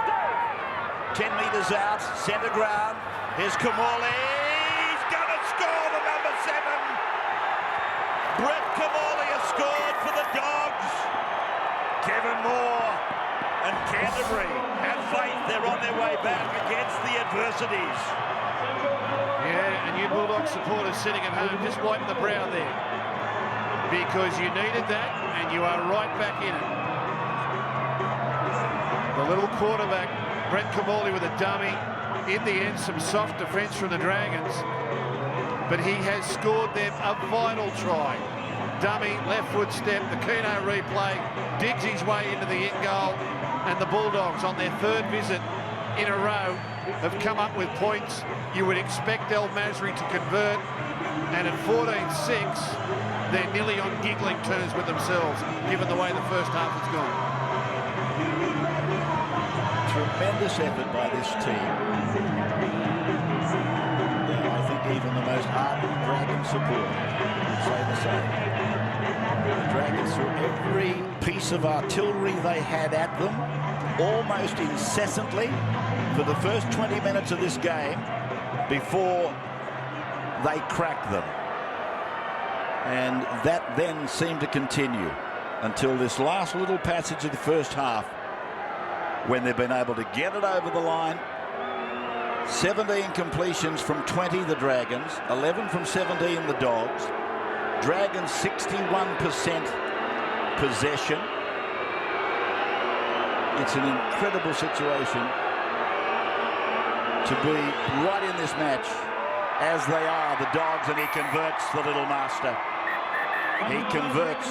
10 metres out, centre ground. Here's Kamali. He's going to score the number 7. Brett Kamali has scored for the Dogs. Kevin Moore and Canterbury have faith. They're on their way back against the adversities. Yeah, and you Bulldogs supporters sitting at home, just wipe the brow there. Because you needed that, and you are right back in it. The little quarterback, Brett Kamali with a dummy. In the end, some soft defence from the Dragons. But he has scored them a vital try. Dummy, left foot step, the Keno replay, digs his way into the end goal. And the Bulldogs, on their third visit in a row, have come up with points. You would expect El Masri to convert. And at 14-6, they're nearly on giggling terms with themselves, given the way the first half has gone. Tremendous effort by this team. I think even the most ardent Dragon supporter would say the same. The Dragons threw every piece of artillery they had at them, almost incessantly, for the first 20 minutes of this game before they cracked them. And that then seemed to continue until this last little passage of the first half, when they've been able to get it over the line. 17 completions from 20, the Dragons, 11 from 17, the Dogs. Dragons 61% possession. It's an incredible situation to be right in this match, as they are, the Dogs, and he converts the little master. He converts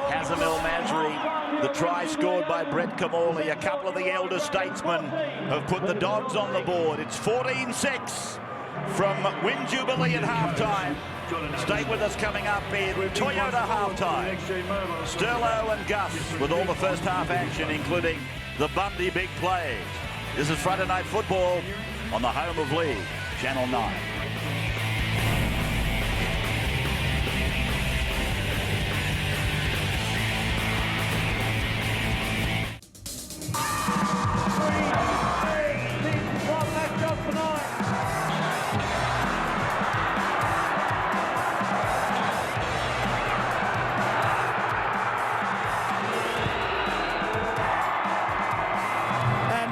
Hazem El Masri. The try scored by Brett Kamali. A couple of the elder statesmen have put the Dogs on the board. It's 14-6 from Win Jubilee at halftime. Stay with us coming up in Toyota halftime. Sterlo and Gus with all the first half action, including the Bundy big plays. This is Friday Night Football on the home of League, Channel 9.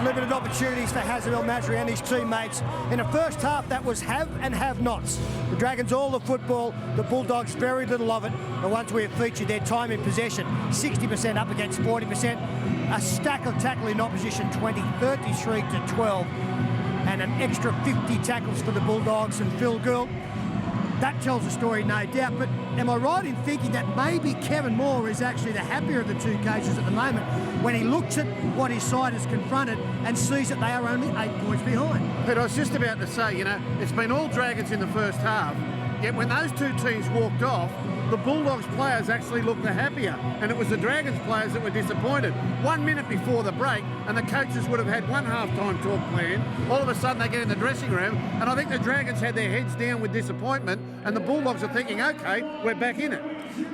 Limited opportunities for Hazem El Masri and his teammates. In the first half, that was have and have-nots. The Dragons all the football, the Bulldogs very little of it. The ones we have featured, their time in possession, 60% up against 40%. A stack of tackle in opposition, 20, 33-12. And an extra 50 tackles for the Bulldogs and Phil Gould. That tells a story, no doubt, but am I right in thinking that maybe Kevin Moore is actually the happier of the two cases at the moment when he looks at what his side has confronted and sees that they are only 8 points behind? But I was just about to say, you know, it's been all Dragons in the first half, yet when those two teams walked off, the Bulldogs players actually looked the happier, and it was the Dragons players that were disappointed. 1 minute before the break, and the coaches would have had one half-time talk planned. All of a sudden they get in the dressing room, and I think the Dragons had their heads down with disappointment, and the Bulldogs are thinking, okay, we're back in it.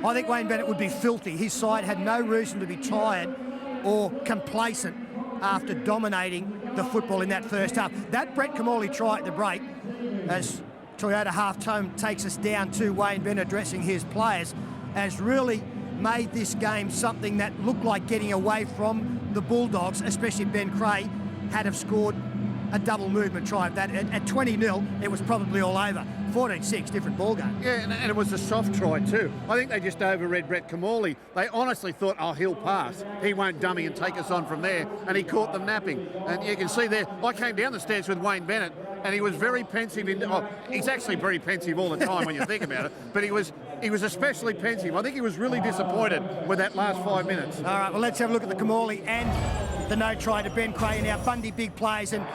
I think Wayne Bennett would be filthy. His side had no reason to be tired or complacent after dominating the football in that first half. That Brett Kamali try at the break, as Toyota half-time takes us down to Wayne Bennett addressing his players, has really made this game something that looked like getting away from the Bulldogs, especially Ben Creagh, had have scored a double movement try. That at 20-0, it was probably all over. 14-6, different ball game. Yeah, and it was a soft try too. I think they just overread Brett Kamali. They honestly thought, oh, he'll pass. He won't dummy and take us on from there, and he caught them napping. And you can see there, I came down the stairs with Wayne Bennett, and he was very pensive. He's actually very pensive all the time when you think about it, but he was especially pensive. I think he was really disappointed with that last 5 minutes. All right, well, let's have a look at the Kamali and the no try to Ben Cray and our Bundy big plays, and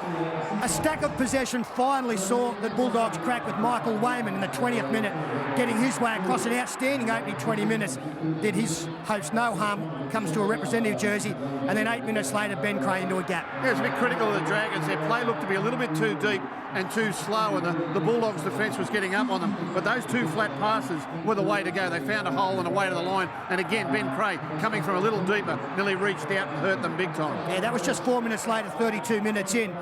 a stack of possession finally saw the Bulldogs crack with Michael Wayman in the 20th minute, getting his way across an outstanding opening 20 minutes. Did his hopes no harm, comes to a representative jersey, and then 8 minutes later Ben Cray into a gap. Yeah, it's a bit critical of the Dragons. Their play looked to be a little bit too deep and too slow, and the Bulldogs defence was getting up on them. But those two flat passes were the way to go. They found a hole and a way to the line, and again Ben Cray coming from a little deeper nearly reached out and hurt them big time. Yeah, that was just 4 minutes later, 32 minutes in.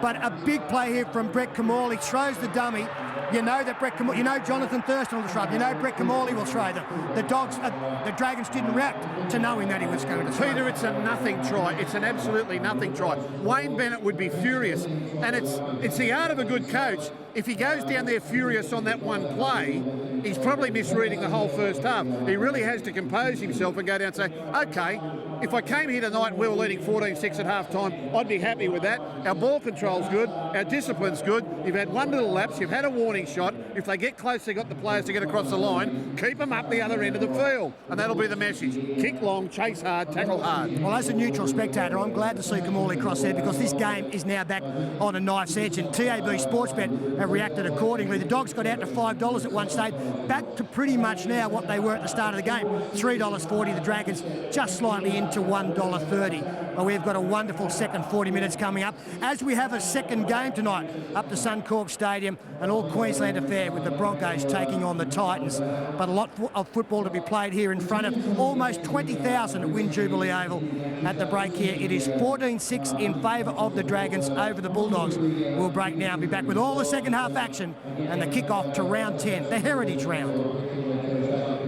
But a big play here from Brett Kamali, throws the dummy. You know that you know Jonathan Thurston will throw. You know Brett Kamali will throw. The Dragons didn't react to knowing that he was going to throw. Peter, it's a nothing try. It's an absolutely nothing try. Wayne Bennett would be furious, and it's the art of a good coach. If he goes down there furious on that one play, he's probably misreading the whole first half. He really has to compose himself and go down and say, okay, if I came here tonight and we were leading 14-6 at half-time, I'd be happy with that. Our ball control's good, our discipline's good. You've had one little lapse, you've had a warning shot. If they get close, they've got the players to get across the line. Keep them up the other end of the field, and that'll be the message. Kick long, chase hard, tackle hard. Well, as a neutral spectator, I'm glad to see Kamali cross there, because this game is now back on a knife's edge, and TAB Sportsbet have reacted accordingly. The Dogs got out to $5 at one stage, back to pretty much now what they were at the start of the game, $3.40. The Dragons just slightly into $1.30. Well, we've got a wonderful second 40 minutes coming up, as we have a second game tonight up to Suncorp Stadium, an all-Queensland affair with the Broncos taking on the Titans. But a lot of football to be played here in front of almost 20,000 at Win Jubilee Oval. At the break here, it is 14-6 in favour of the Dragons over the Bulldogs. We'll break now and be back with all the second half action and the kick-off to round 10, the Heritage Round.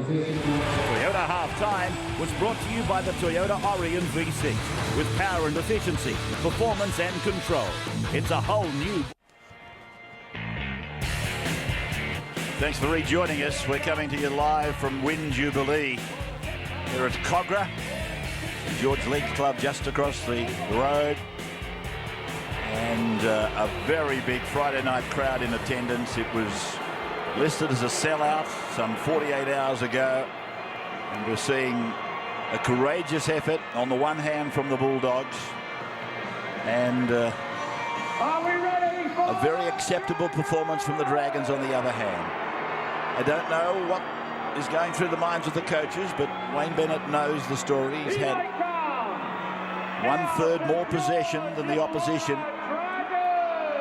Toyota Halftime was brought to you by the Toyota Orion V6 with power and efficiency, performance and control. It's a whole new... Thanks for rejoining us. We're coming to you live from Win Jubilee here at Cogra, St George League Club just across the road. And a very big Friday night crowd in attendance. It was listed as a sellout some 48 hours ago. And we're seeing a courageous effort on the one hand from the Bulldogs, and a very acceptable performance from the Dragons on the other hand. I don't know what is going through the minds of the coaches, but Wayne Bennett knows the story. He's had 1/3 more possession than the opposition,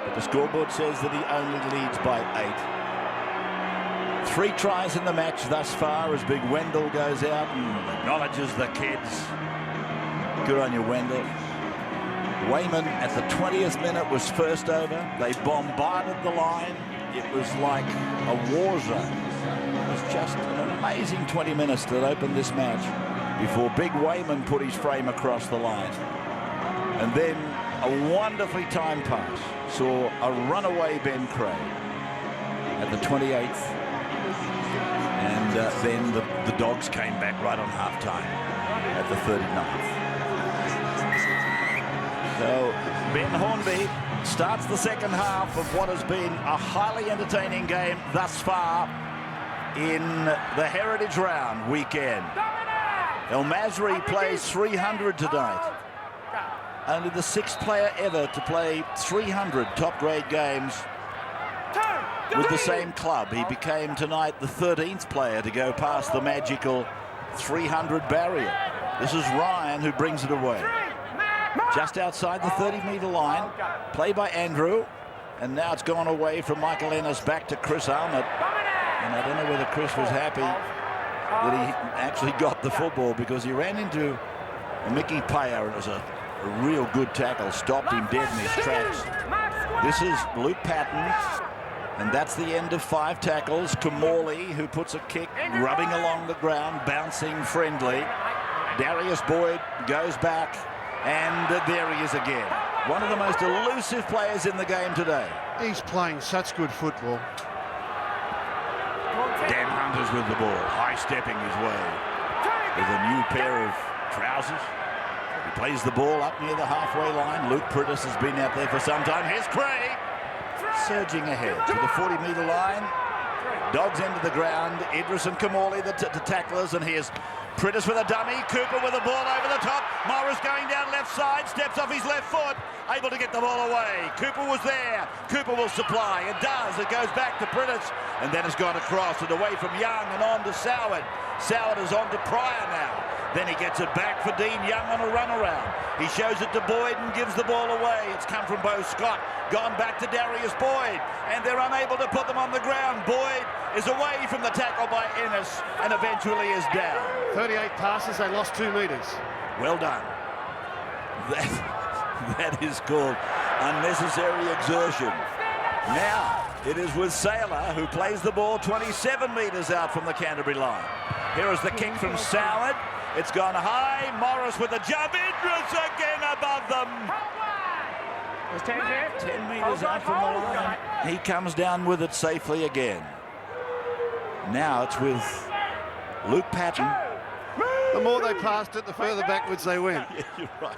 but the scoreboard says that he only leads by 8. 3 tries in the match thus far as Big Wendell goes out and acknowledges the kids. Good on you, Wendell. Wayman at the 20th minute was first over. They bombarded the line. It was like a war zone. It was just an amazing 20 minutes that opened this match before Big Wayman put his frame across the line. And then a wonderfully timed pass saw a runaway Ben Cray at the 28th. And then the Dogs came back right on half-time at the 39th. So Ben Hornby starts the second half of what has been a highly entertaining game thus far in the Heritage Round weekend. El Masri plays 300 tonight. Only the 6th player ever to play 300 top-grade games with the same club. He became tonight the 13th player to go past the magical 300 barrier. This is Ryan who brings it away. Just outside the 30-metre line, play by Andrew, and now it's gone away from Michael Ennis back to Chris Arnott. And I don't know whether Chris was happy that he actually got the football, because he ran into Mickey Payer, and it was a real good tackle, stopped him dead in his tracks. This is Luke Patton, and that's the end of 5 tackles. Kamali, who puts a kick, rubbing along the ground, bouncing friendly. Darius Boyd goes back, and there he is again. One of the most elusive players in the game today. He's playing such good football. Dan Hunter's with the ball, high-stepping his way with a new pair of trousers. He plays the ball up near the halfway line. Luke Prittis has been out there for some time. Here's Cray, surging ahead to the 40-metre line. Dogs into the ground. Idris and Kamali, the tacklers, and here's Prittis with a dummy. Cooper with the ball over the top. Morris going down left side, steps off his left foot, able to get the ball away. Cooper was there. Cooper will supply. It does. It goes back to Prittis, and then it's gone across and away from Young and on to Soward. Soward is on to Pryor now. Then he gets it back for Dean Young on a runaround. He shows it to Boyd and gives the ball away. It's come from Bo Scott, gone back to Darius Boyd, and they're unable to put them on the ground. Boyd is away from the tackle by Ennis and eventually is down. 38 passes, they lost 2 metres. Well done. That is called unnecessary exertion. Now it is with Saylor, who plays the ball 27 metres out from the Canterbury line. Here is the kick from Soward. It's gone high. Morris with a jump. Idris again above them. 10 metres out from the line. He comes down with it safely again. Now it's with Luke Patton. The more they passed it, the further backwards they went. Yeah, you're right.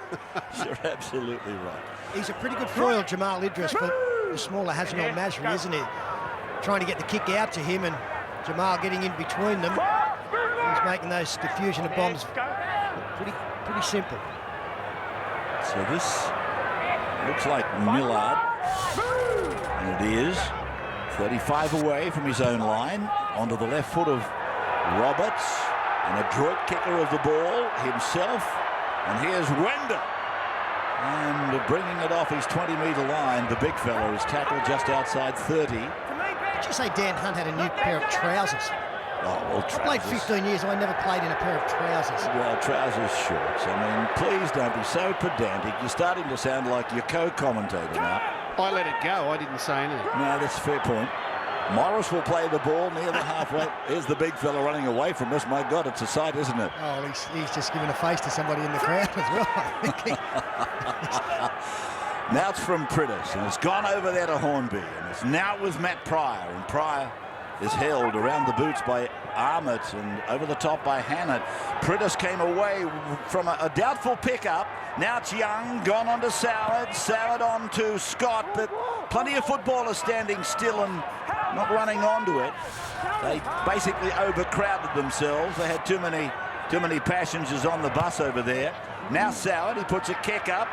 You're absolutely right. He's a pretty good foil, Jamal Idris, but the smaller Hassan al-Masri, isn't he? Trying to get the kick out to him and Jamal getting in between them. He's making those diffusion of bombs pretty simple. So this looks like Millard, and it is 35 away from his own line, onto the left foot of Roberts, and a droit kicker of the ball himself, and here's Wender, and bringing it off his 20-metre line. The big fella is tackled just outside 30. Did you say Dan Hunt had a new pair of trousers? Oh, well, trousers. I played 15 years, I never played in a pair of trousers. Well, trousers, shorts. I mean, please don't be so pedantic. You're starting to sound like your co-commentator now. I let it go. I didn't say anything. No, that's a fair point. Morris will play the ball near the halfway. Here's the big fella running away from us. My God, it's a sight, isn't it? Oh, he's just giving a face to somebody in the crowd as well, I think. Now it's from Prittis, and it's gone over there to Hornby, and it's now with Matt Pryor, and Pryor is held around the boots by Armit and over the top by Hannett. Prittis came away from a doubtful pickup. Now it's Young, gone on to Soward. Soward on to Scott, but plenty of footballers standing still and not running onto it. They basically overcrowded themselves. They had too many passengers on the bus over there. Now Soward, he puts a kick up.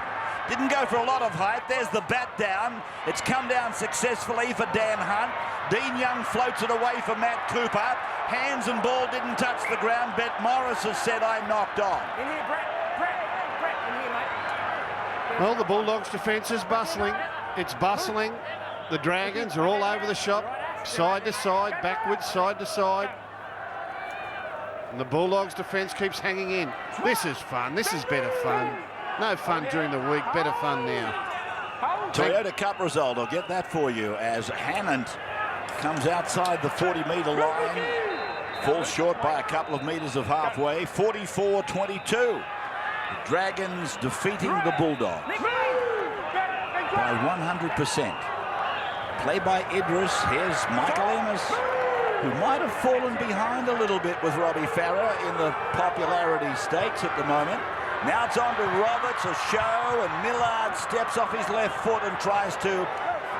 Didn't go for a lot of height. There's the bat down. It's come down successfully for Dan Hunt. Dean Young floats it away for Matt Cooper. Hands and ball didn't touch the ground. Bet Morris has said, I knocked on. In here, Brett, in here, mate. Well, the Bulldogs' defence is bustling. It's bustling. The Dragons are all over the shop, side to side, backwards, side to side. And the Bulldogs' defence keeps hanging in. This is fun. This is better fun. No fun during the week, better fun now. Toyota Cup result, I'll get that for you, as Hannant comes outside the 40-metre line, falls short by a couple of metres of halfway, 44-22. The Dragons defeating the Bulldogs by 100%. Play by Idris. Here's Michael Ennis, who might have fallen behind a little bit with Robbie Farah in the popularity stakes at the moment. Now it's on to Roberts, a show, and Millard steps off his left foot and tries to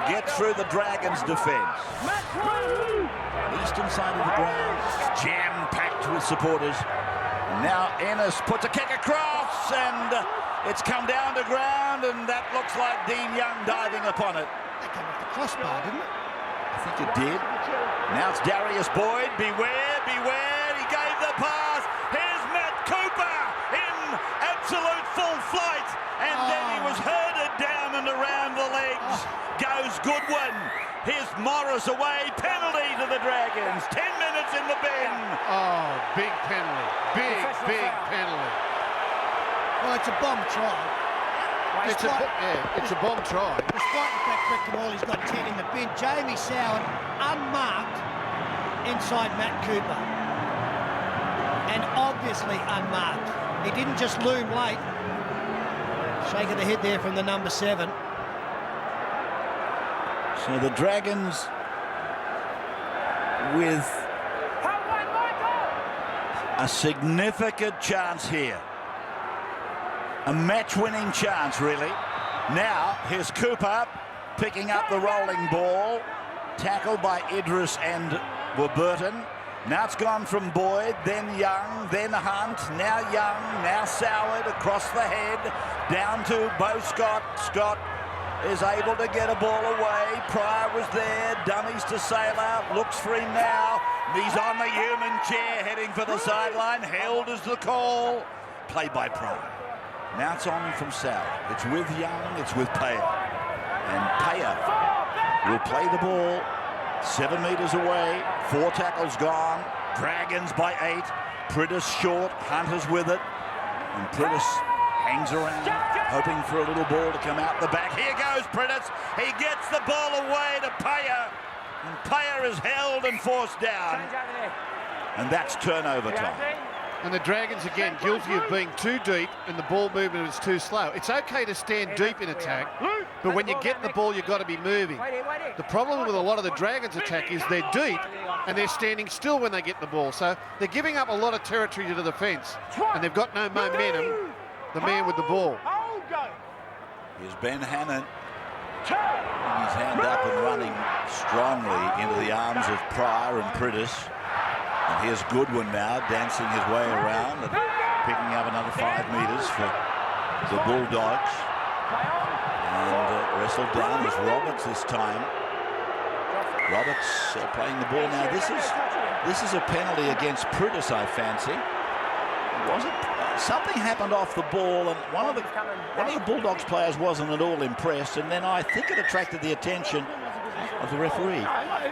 get through the Dragons' defence. Eastern side of the ground, jam-packed with supporters. And now Ennis puts a kick across, and it's come down to ground, and that looks like Dean Young diving upon it. That came off the crossbar, didn't it? I think it did. Now it's Darius Boyd. Beware, beware. He gave the pass. Here's Matt Cooper in absolute full flight. And then he was herded down and around the legs. Goes Goodwin. Here's Morris away. Penalty to the Dragons. 10 minutes in the bin. Oh, big penalty. Big penalty. Well, it's a bomb try. It's a bomb try. Despite the fact Brett Kamali's got 10 in the bin, Jamie Soward unmarked inside Matt Cooper. And obviously unmarked. He didn't just loom late. Shake of the head there from the number 7. So the Dragons with a significant chance here. A match-winning chance, really. Now, here's Cooper picking up the rolling ball. Tackled by Idris and Warburton. Now it's gone from Boyd, then Young, then Hunt, now Young, now Soward across the head, down to Beau Scott. Scott is able to get a ball away. Pryor was there, dummies to Sailor, looks for him now. He's on the human chair, heading for the sideline. Held is the call. Played by Pryor. Now it's on from Soward. It's with Young, it's with Payer. And Payer will play the ball 7 metres away. 4 tackles gone. Dragons by 8. Priddis short. Hunter's with it. And Priddis hangs around, hoping for a little ball to come out the back. Here goes Priddis. He gets the ball away to Payer. And Payer is held and forced down. And that's turnover time. And the Dragons, again, guilty of being too deep and the ball movement is too slow. It's okay to stand deep in attack, but when you get the ball, you've got to be moving. The problem with a lot of the Dragons' attack is they're deep and they're standing still when they get the ball. So they're giving up a lot of territory to the defence, and they've got no momentum, the man with the ball. Here's Ben Hannon. His hand up and running strongly into the arms of Pryor and Priddis. And here's Goodwin now, dancing his way around and picking up another 5 metres for the Bulldogs. And wrestled down as Roberts this time. Roberts playing the ball now. This is a penalty against Priddis, I fancy. Was it? Something happened off the ball, and one of the Bulldogs players wasn't at all impressed, and then I think it attracted the attention of the referee.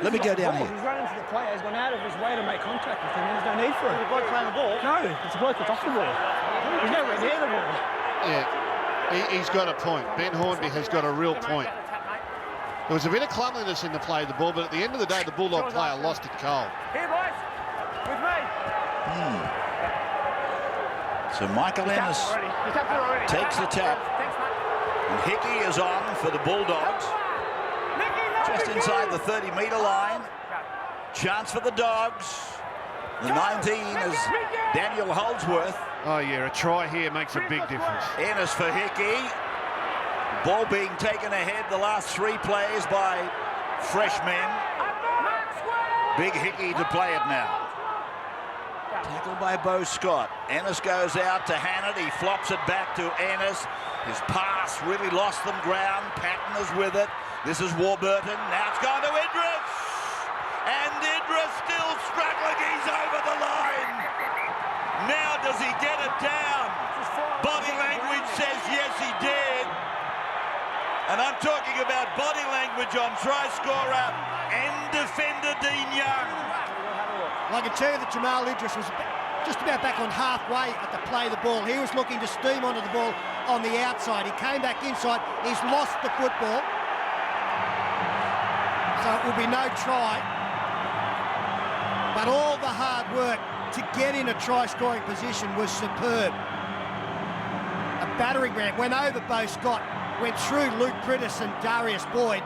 Let me go down here. He's run into the player. He's gone out of his way to make contact with him. There's no need for it. The bloke playing the ball? No, it's a bloke that's off the ball. He's nowhere near the ball. Yeah, he's got a point. Ben Hornby has got a real point. There was a bit of cleanliness in the play of the ball, but at the end of the day, the Bulldog player lost it cold. Here, boys. With me. So Michael Ennis takes the tap. And Hickey is on for the Bulldogs. Just inside the 30-metre line. Chance for the Dogs. The 19 is Daniel Holdsworth. Oh, yeah, a try here makes a big difference. Ennis for Hickey. Ball being taken ahead the last 3 plays by freshmen. Big Hickey to play it now. Tackled by Beau Scott. Ennis goes out to Hannett. He flops it back to Ennis. His pass really lost them ground. Patton is with it. This is Warburton. Now it's gone to Idris. And Idris still struggling. He's over the line. Now does he get it down? Body language says yes, he did. And I'm talking about body language on try scorer and defender Dean Young. I can tell you that Jamal Idris was just about back on halfway at the play of the ball. He was looking to steam onto the ball on the outside. He came back inside. He's lost the football. So it will be no try. But all the hard work to get in a try-scoring position was superb. A battering ram went over Beau Scott, went through Luke Priddis and Darius Boyd.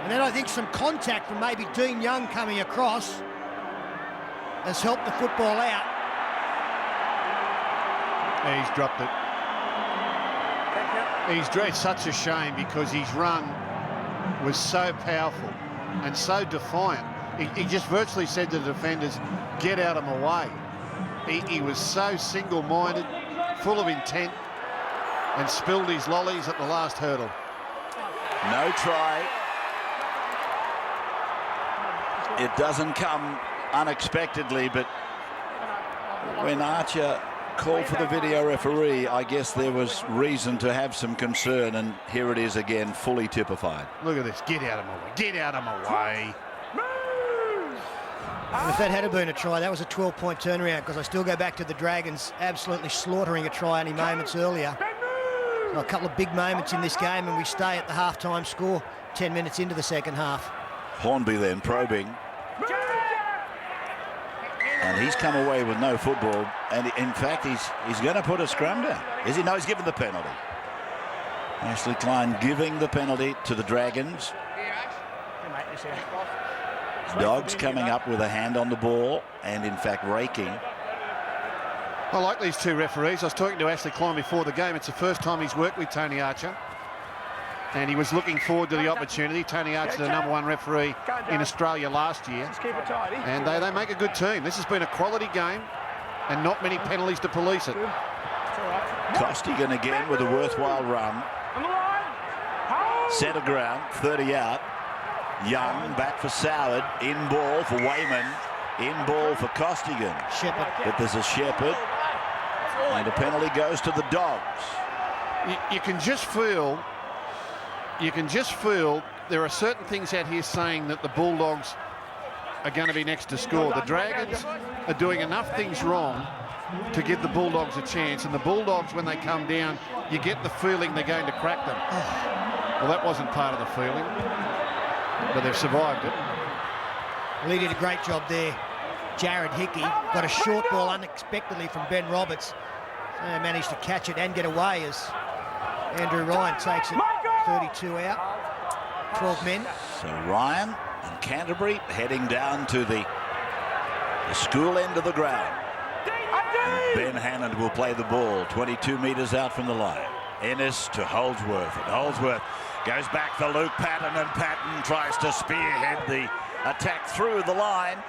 And then I think some contact from maybe Dean Young coming across has helped the football out. Yeah, he's dropped it. It's such a shame because his run was so powerful and so defiant. He just virtually said to the defenders, get out of my way. He was so single-minded, full of intent, and spilled his lollies at the last hurdle. No try. It doesn't come unexpectedly, but when Archer called for the video referee, I guess there was reason to have some concern, and here it is again, fully typified. Look at this. Get out of my way. Get out of my way. If that had been a try, that was a 12-point turnaround, because I still go back to the Dragons absolutely slaughtering a try only moments earlier. So a couple of big moments in this game, and we stay at the half-time score 10 minutes into the second half. Hornby then probing. And he's come away with no football, and in fact he's going to put a scrum down. Is he? No, he's given the penalty. Ashley Klein giving the penalty to the Dragons. Dogs coming up with a hand on the ball and in fact raking. I like these two referees. I was talking to Ashley Klein before the game. It's the first time he's worked with Tony Archer. and he was looking forward to the opportunity. Tony Archer, the #1 referee in Australia last year. Just keep it tidy. And they make a good team. This has been a quality game and not many penalties to police it. Costigan again with a worthwhile run. Centre ground, 30 out. Young back for Soward. In ball for Wayman. In ball for Costigan. Shepherd. But there's a Shepherd. And a penalty goes to the Dogs. You can just feel there are certain things out here saying that the Bulldogs are going to be next to score. The Dragons are doing enough things wrong to give the Bulldogs a chance, and the Bulldogs, when they come down, you get the feeling they're going to crack them. Well, that wasn't part of the feeling, but they've survived it. Well, he did a great job there. Jared Hickey got a short ball unexpectedly from Ben Roberts. So he managed to catch it and get away as Andrew Ryan takes it 32 out, 12 men. So Ryan and Canterbury heading down to the school end of the ground. And Ben Hannand will play the ball 22 metres out from the line. Ennis to Holdsworth, and Holdsworth goes back for Luke Patton, and Patton tries to spearhead the attack through the line.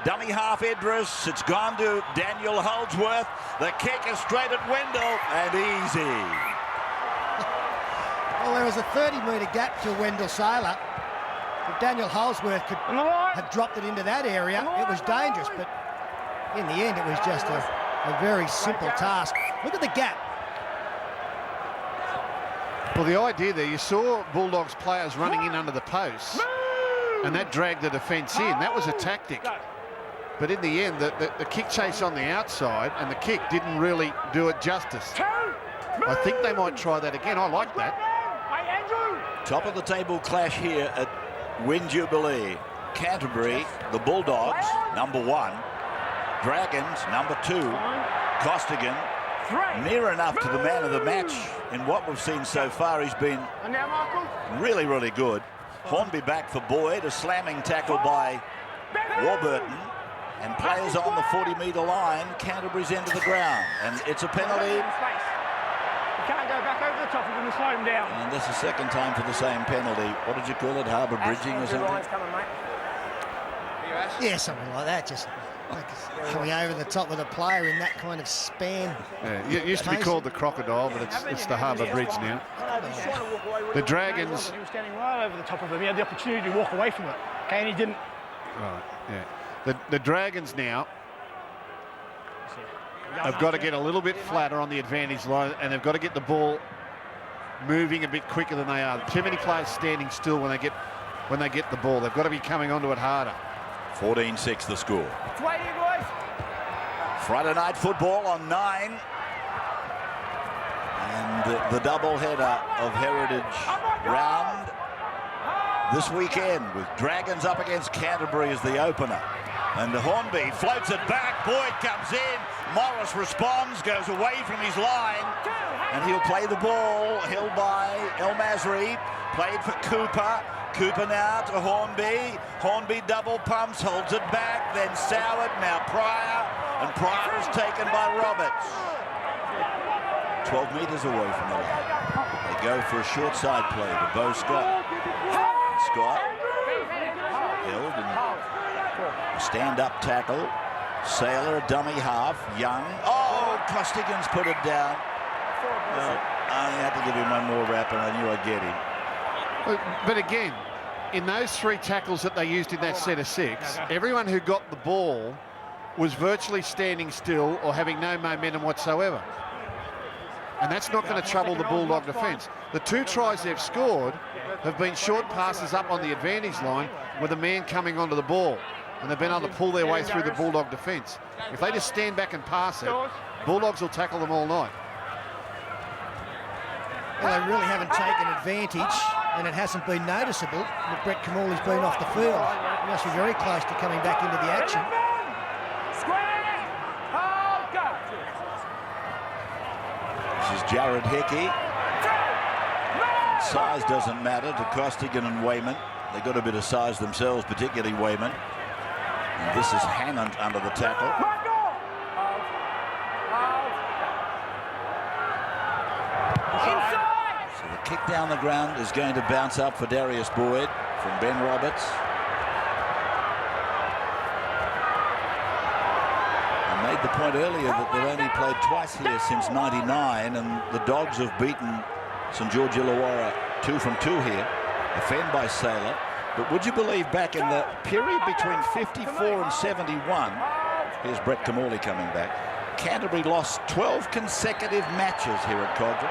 Dummy half Idris, it's gone to Daniel Holdsworth. The kick is straight at Wendell, and easy. Well, there was a 30-metre gap to Wendell Saylor. If Daniel Holdsworth had dropped it into that area, it was dangerous, but in the end, it was just a very simple task. Look at the gap. Well, the idea there, you saw Bulldogs players running in under the posts, and that dragged the defence in. That was a tactic. But in the end, the kick chase on the outside and the kick didn't really do it justice. I think they might try that again. I like that. Top of the table clash here at Win Jubilee. Canterbury, the Bulldogs, #1. Dragons, #2. Costigan, near enough to the man of the match in what we've seen so far. He's been really, really good. Hornby back for Boyd, a slamming tackle by Warburton. And players on the 40-metre line, Canterbury's into the ground. And it's a penalty. You can't go back over the top of him and slow him down. And this is the second time for the same penalty. What did you call it? Harbour bridging or something? Yeah, something like that. Just like coming over the top of the player in that kind of span. Yeah, it used to be called the crocodile, but it's the Harbour Bridge now. The Dragons... He was standing right over the top of him. He had the opportunity to walk away from it. Okay, and he didn't. Right, yeah. The Dragons now have got to get a little bit flatter on the advantage line, and they've got to get the ball moving a bit quicker than they are. Too many players standing still when they get the ball. They've got to be coming onto it harder. 14-6 the score. Friday night football on 9. And the double-header of Heritage round this weekend with Dragons up against Canterbury as the opener. And Hornby floats it back. Boyd comes in. Morris responds, goes away from his line. And he'll play the ball. Held by El Masri. Played for Cooper. Cooper now to Hornby. Hornby double pumps, holds it back. Then Soward, now Pryor. And Pryor is taken by Roberts. 12 metres away from the line. They go for a short side play to Beau Scott. Scott held and a stand-up tackle. Saylor, a dummy half. Young. Oh, Costigan's put it down. Well, I had to give him one more rap, and I knew I'd get him. But again, in those 3 tackles that they used in that set of 6, everyone who got the ball was virtually standing still or having no momentum whatsoever. And that's not going to trouble the Bulldog defence. The 2 tries they've scored have been short passes up on the advantage line with a man coming onto the ball. And they've been able to pull their way through the Bulldog defence. If they just stand back and pass it, Bulldogs will tackle them all night. Well, they really haven't taken advantage, and it hasn't been noticeable that Brett Kamali's been off the field. He must be very close to coming back into the action. This is Jared Hickey. Size doesn't matter to Costigan and Wayman. They've got a bit of size themselves, particularly Wayman. And this is Hannant under the tackle. So the kick down the ground is going to bounce up for Darius Boyd from Ben Roberts. I made the point earlier that they've only played twice here since '99, and the Dogs have beaten St George Illawarra 2 from 2 here, a fen by Sailor. But would you believe back in the period between 54 and 71, here's Brett Camorley coming back, Canterbury lost 12 consecutive matches here at Codger.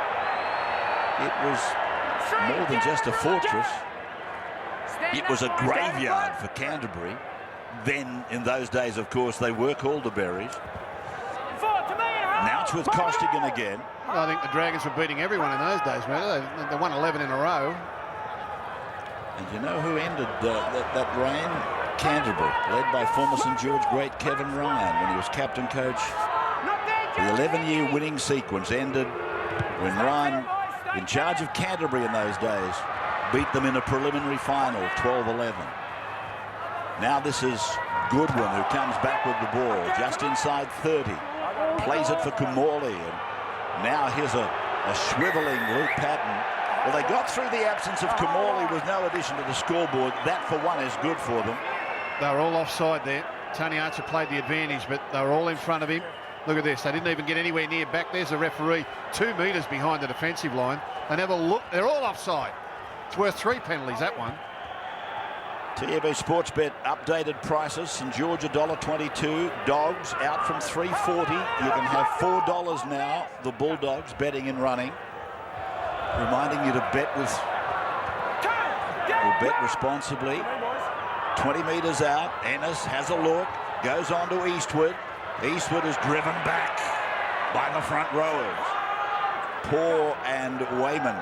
It was more than just a fortress. It was a graveyard for Canterbury. Then, in those days, of course, they were called the Berries. Now it's with Costigan again. Well, I think the Dragons were beating everyone in those days, man. They won 11 in a row. And you know who ended that reign? Canterbury, led by former St George great Kevin Ryan when he was captain coach. The 11-year winning sequence ended when Ryan, in charge of Canterbury in those days, beat them in a preliminary final, 12-11. Now this is Goodwin, who comes back with the ball just inside 30. Plays it for Camorley, and now here's a swiveling Luke Patton. Well, they got through the absence of Camorley with no addition to the scoreboard. That, for one, is good for them. They were all offside there. Tony Archer played the advantage, but they were all in front of him. Look at this. They didn't even get anywhere near back. There's the referee 2 metres behind the defensive line. They never look. They're all offside. It's worth 3 penalties, that one. TAB Sportsbet updated prices. St George $1.22. Dogs out from $3.40. You can have $4 now. The Bulldogs betting and running. Reminding you to bet responsibly. 20 metres out. Ennis has a look. Goes on to Eastwood. Eastwood is driven back by the front rowers. Poor and Wayman.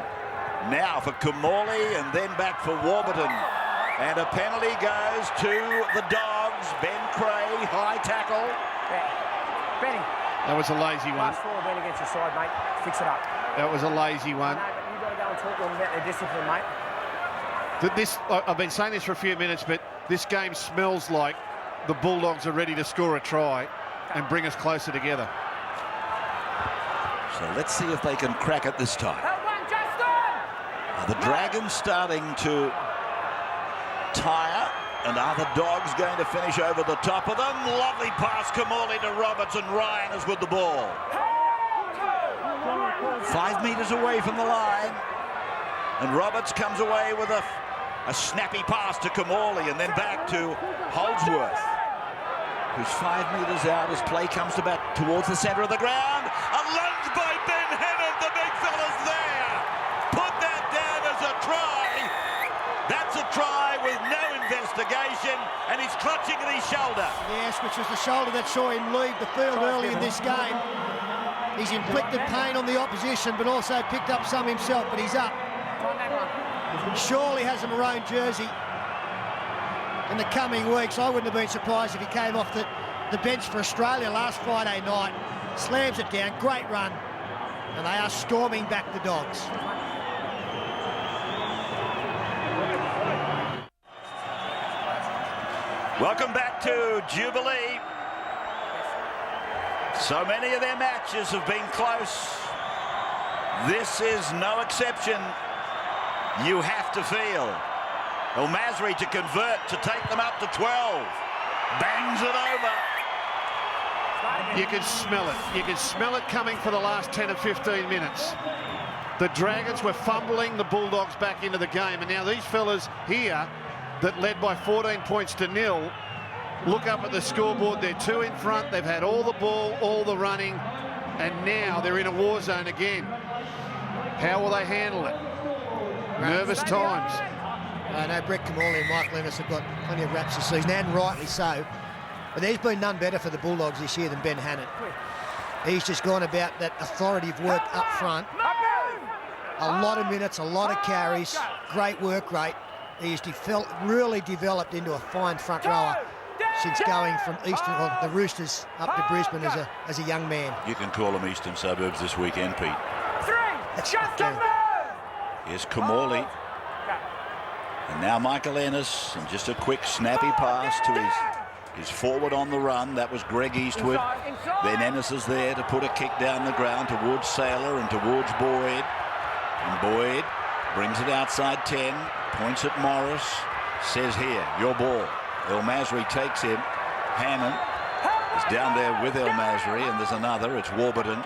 Now for Camorley and then back for Warburton. And a penalty goes to the Dogs. Ben Cray, high tackle. Benny. That was a lazy one. Pass forward, Ben, against your side, mate. Fix it up. That was a lazy one. No, but you've got to go and talk to them about their discipline, mate. I've been saying this for a few minutes, but this game smells like the Bulldogs are ready to score a try and bring us closer together. So let's see if they can crack it this time. Are the Dragons starting to tire? And are the Dogs going to finish over the top of them? Lovely pass, Camorley to Roberts, and Ryan is with the ball. 5 metres away from the line. And Roberts comes away with a snappy pass to Camorley and then back to Holdsworth, who's 5 metres out as play comes back towards the centre of the ground. A lunge by Ben Hennett, the big fella's there. Put that down as a try. That's a try with no investigation, and he's clutching at his shoulder. Yes, which was the shoulder that saw him leave the field early in this game. He's inflicted pain on the opposition, but also picked up some himself, but he's up. Surely has a maroon jersey in the coming weeks. I wouldn't have been surprised if he came off the bench for Australia last Friday night. Slams it down, great run, and they are storming back the Dogs. Welcome back to Jubilee. So many of their matches have been close. This is no exception. You have to feel. El Masri to convert, to take them up to 12. Bangs it over. You can smell it. You can smell it coming for the last 10 or 15 minutes. The Dragons were fumbling the Bulldogs back into the game, and now these fellas here that led by 14 points to 0 look up at the scoreboard. They're 2 in front. They've had all the ball, all the running, and now they're in a war zone again. How will they handle it? Nervous times. I know Brett Camorley and Michael Ennis have got plenty of raps this season, and rightly so. But there's been none better for the Bulldogs this year than Ben Hannett. He's just gone about that authoritative work up front. A lot of minutes, a lot of carries, great work rate. He's really developed into a fine front rower since going from Eastern, well, the Roosters up to Brisbane as a young man. You can call them Eastern Suburbs this weekend, Pete. Here's Camorley. And now Michael Ennis, and just a quick snappy pass to his forward on the run. That was Greg Eastwood. Then Ennis is there to put a kick down the ground towards Sailor and towards Boyd. And Boyd Brings it outside 10. Points at Morris. Says here, your ball. El Masri takes him. Hannon is down there with El Masri, and there's another. It's Warburton.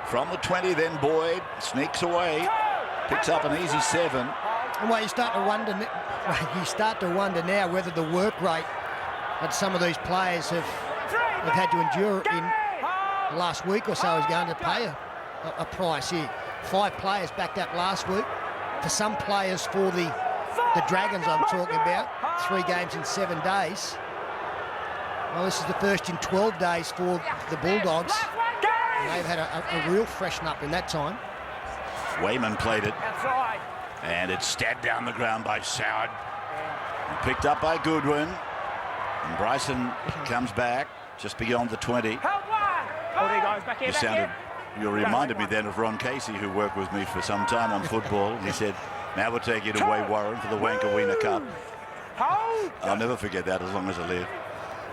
From the 20, then Boyd sneaks away. Picks up an easy 7. And well, you start to wonder now whether the work rate that some of these players have had to endure in the last week or so is going to pay a price here. 5 players backed up last week. For some players, for the Dragons I'm talking about, 3 games in 7 days. Well, this is the first in 12 days for the Bulldogs. And they've had a real freshen up in that time. Wayman played it. And it's stabbed down the ground by Soward. And picked up by Goodwin. And Bryson comes back just beyond the 20. You reminded me then of Ron Casey, who worked with me for some time on football. He said, now we'll take you to Way Warren for the Wankawina Cup. I'll never forget that as long as I live.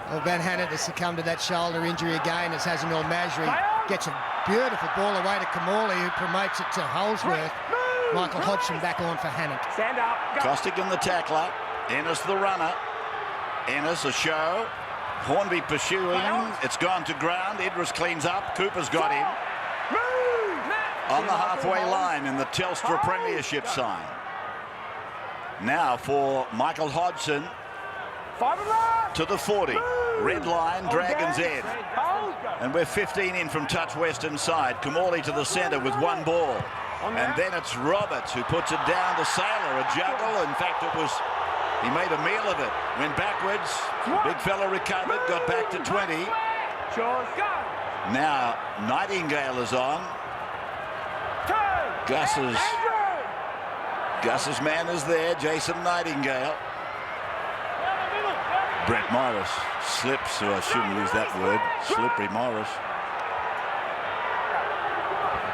Well, Van Hannon has succumbed to that shoulder injury again, as has El Masri. Gets a beautiful ball away to Kamali, who promotes it to Holsworth. Michael Hodgson back on for Hannon. Stand up. Costigan the tackler. Ennis the runner. Ennis a show. Hornby pursuing. It's gone to ground. Idris cleans up. Cooper's got him. On the halfway line in the Telstra Premiership sign. Now for Michael Hodgson. To the 40. Red line, Dragons End. And we're 15 in from touch western side. Kamali to the centre with 1 ball. And then it's Roberts who puts it down to Sailor. A juggle. In fact, he made a meal of it. Went backwards. The big fella recovered. Got back to 20. Now Nightingale is on. Gus's man is there. Jason Nightingale. Brett Morris slips, or I shouldn't use that word, slippery Morris.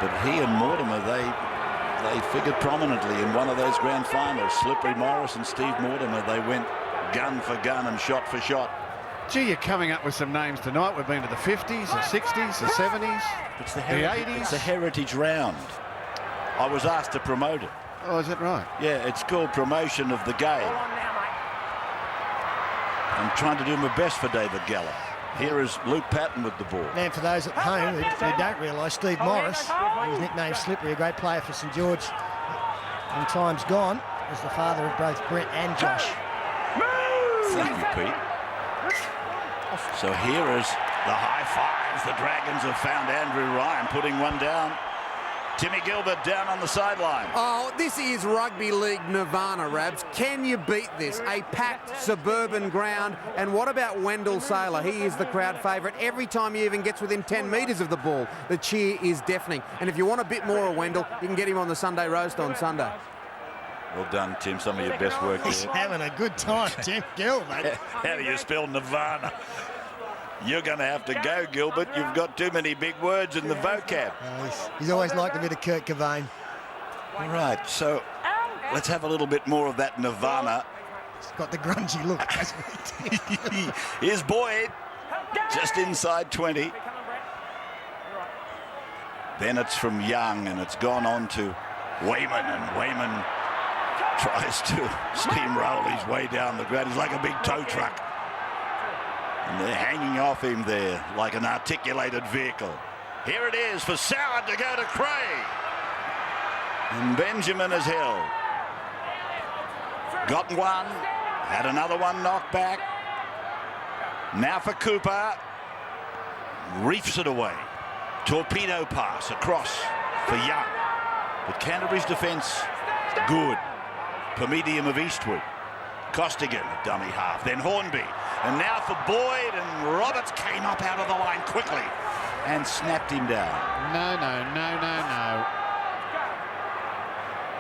But he and Mortimer, they figured prominently in one of those grand finals. Slippery Morris and Steve Mortimer, they went gun for gun and shot for shot. Gee, you're coming up with some names tonight. We've been to the 50s, the 60s, the 70s, It's the 80s. It's a heritage round. I was asked to promote it. Oh, is that right? Yeah, it's called promotion of the game. I'm trying to do my best for David Geller. Here is Luke Patton with the ball. And for those at home who don't realise, Steve Morris, his nickname Slippery, a great player for St George in times gone, is the father of both Brett and Josh. Thank you, Pete. So here is the high fives. The Dragons have found Andrew Ryan putting one down. Timmy Gilbert down on the sideline. Oh, this is rugby league nirvana, Rabs. Can you beat this? A packed suburban ground. And what about Wendell Sailor? He is the crowd favourite. Every time he even gets within 10 metres of the ball, the cheer is deafening. And if you want a bit more of Wendell, you can get him on the Sunday roast on Sunday. Well done, Tim. Some of your best work He's there. having a good time, Tim Gilbert. How do you spell Nirvana? You're going to have to go, Gilbert. You've got too many big words in the vocab. He's always liked a bit of Kurt Cobain. All right, so let's have a little bit more of that Nirvana. He's got the grungy look, hasn't he? Here's Boyd, just inside 20. Then it's from Young, and it's gone on to Wayman, and Wayman tries to steamroll his way down the ground. He's like a big tow truck. And they're hanging off him there like an articulated vehicle. Here it is for Soward to go to Cray. And Benjamin is held. Got one. Had another one knocked back. Now for Cooper. Reefs it away. Torpedo pass across for Young. But Canterbury's defence, good. Per medium of Eastwood. Costigan, dummy half. Then Hornby. And now for Boyd, and Roberts came up out of the line quickly and snapped him down. No.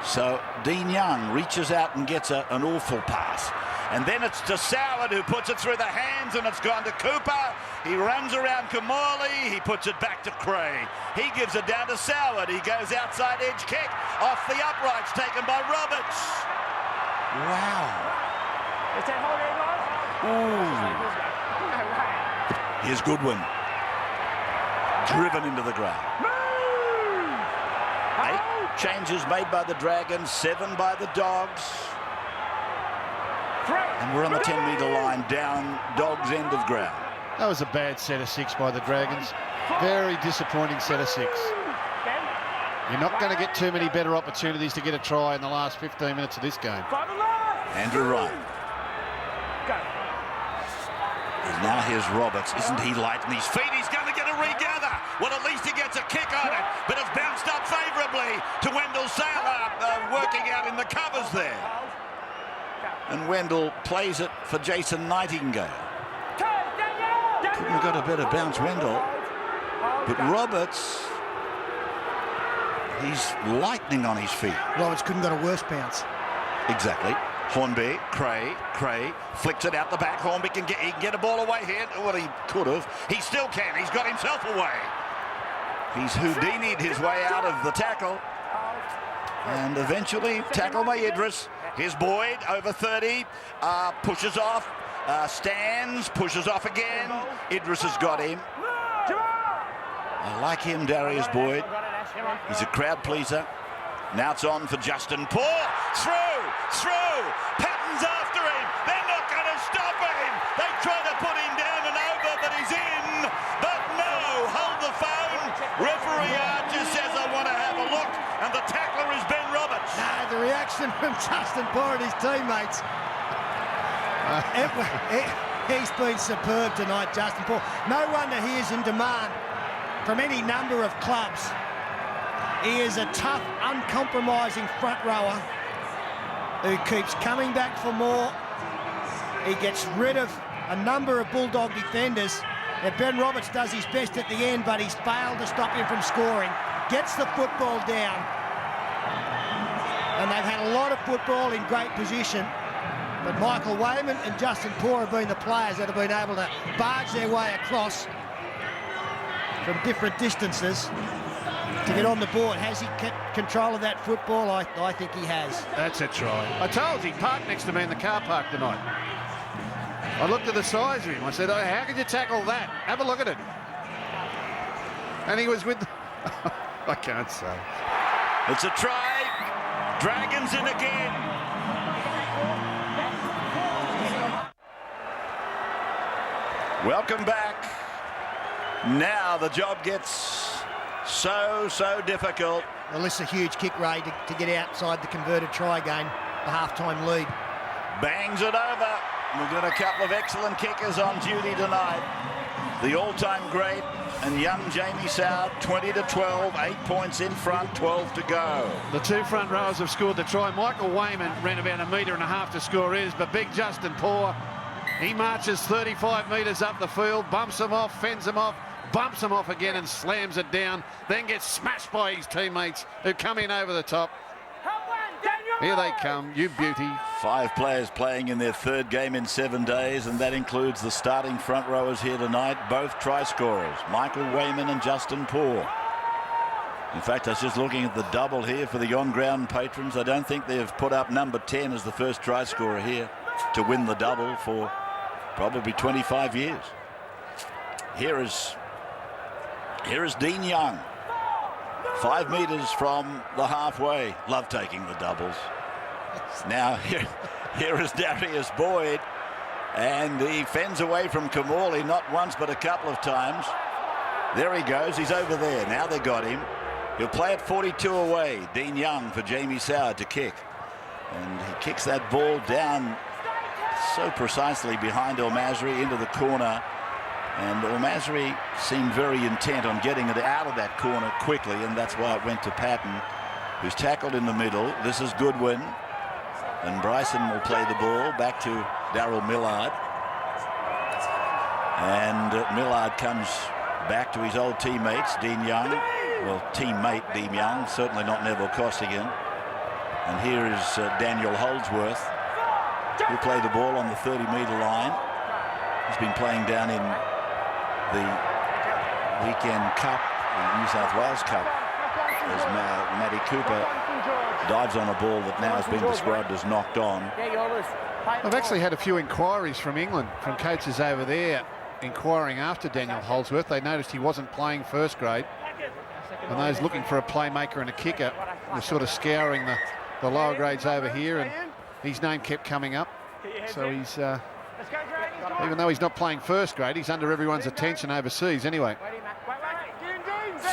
So Dean Young reaches out and gets an awful pass. And then it's to Soward, who puts it through the hands, and it's gone to Cooper. He runs around Kamali. He puts it back to Cray. He gives it down to Soward. He goes outside edge kick off the uprights, taken by Roberts. Wow. Ooh. Here's Goodwin. Driven into the ground. 8 changes made by the Dragons, 7 by the Dogs. And we're on the 10-metre line down Dogs' end of ground. That was a bad set of 6 by the Dragons. Very disappointing set of 6. You're not going to get too many better opportunities to get a try in the last 15 minutes of this game. Andrew Ryan. And now here's Roberts. Isn't he light on his feet? He's going to get a regather. Well, at least he gets a kick on it, but it's bounced up favourably to Wendell Saylor, working out in the covers there. And Wendell plays it for Jason Nightingale. Couldn't have got a better bounce, Wendell. But Roberts, he's lightning on his feet. Roberts couldn't got a worse bounce. Exactly. Hornby, Cray flicks it out the back. Hornby he can get a ball away here. Well, he could have. He still can. He's got himself away. He's Houdini'd his way out of the tackle. And eventually tackled by Idris. Here's Boyd, over 30, pushes off, stands, pushes off again. Idris has got him. I like him, Darius Boyd. He's a crowd pleaser. Now it's on for Justin Poor. Through. Patton's after him. They're not going to stop him. They try to put him down and over, but he's in. But no, hold the phone. Referee Archer says, I want to have a look. And the tackler is Ben Roberts. No, the reaction from Justin Poor and his teammates. He's been superb tonight, Justin Poor. No wonder he is in demand from any number of clubs. He is a tough, uncompromising front rower who keeps coming back for more. He gets rid of a number of Bulldog defenders. Now, Ben Roberts does his best at the end, but he's failed to stop him from scoring. Gets the football down. And they've had a lot of football in great position. But Michael Wayman and Justin Poor have been the players that have been able to barge their way across from different distances to get on the board. Has he kept control of that football? I think he has. That's a try. I told you, he parked next to me in the car park tonight. I looked at the size of him. I said, oh, how could you tackle that? Have a look at it. And he was with... I can't say. It's a try. Dragons in again. Welcome back. Now the job gets so difficult. Well, this is a huge kick, Ray, to get outside the converted try game, the half-time lead. Bangs it over. We've got a couple of excellent kickers on duty tonight. The all-time great and young Jamie Soward, 20-12, 8 points in front, 12 to go. The 2 front rowers have scored the try. Michael Wayman ran about 1.5 metres to score his, but big Justin Poor, he marches 35 metres up the field, bumps him off, fends him off, bumps him off again and slams it down, then gets smashed by his teammates who come in over the top. Here they come, you beauty. 5 players playing in their 3rd game in 7 days, and that includes the starting front rowers here tonight, both try scorers, Michael Wayman and Justin Poor. In fact, I was just looking at the double here for the on-ground patrons. I don't think they've put up number 10 as the first try scorer here to win the double for probably 25 years. Here is Dean Young. 5 metres from the halfway. Love taking the doubles. Now here is Darius Boyd, and he fends away from Kamali not once but a couple of times. There he goes. He's over there. Now they got him. He'll play it 42 away. Dean Young for Jamie Soward to kick. And he kicks that ball down so precisely behind El Masri into the corner. And El Masri seemed very intent on getting it out of that corner quickly, and that's why it went to Patton, who's tackled in the middle. This is Goodwin, and Bryson will play the ball back to Darryl Millard. And Millard comes back to his old teammates, Dean Young. Well, teammate Dean Young, certainly not Neville Costigan. And here is Daniel Holdsworth, who'll play the ball on the 30-metre line. He's been playing down in the weekend cup, the New South Wales Cup, as Matty Cooper dives on a ball that now has been described as knocked on. I've actually had a few inquiries from England, from coaches over there, inquiring after Daniel Holdsworth. They noticed he wasn't playing first grade. And those looking for a playmaker and a kicker were sort of scouring the lower grades over here, and his name kept coming up. So he's, even though he's not playing first grade, he's under everyone's attention overseas anyway.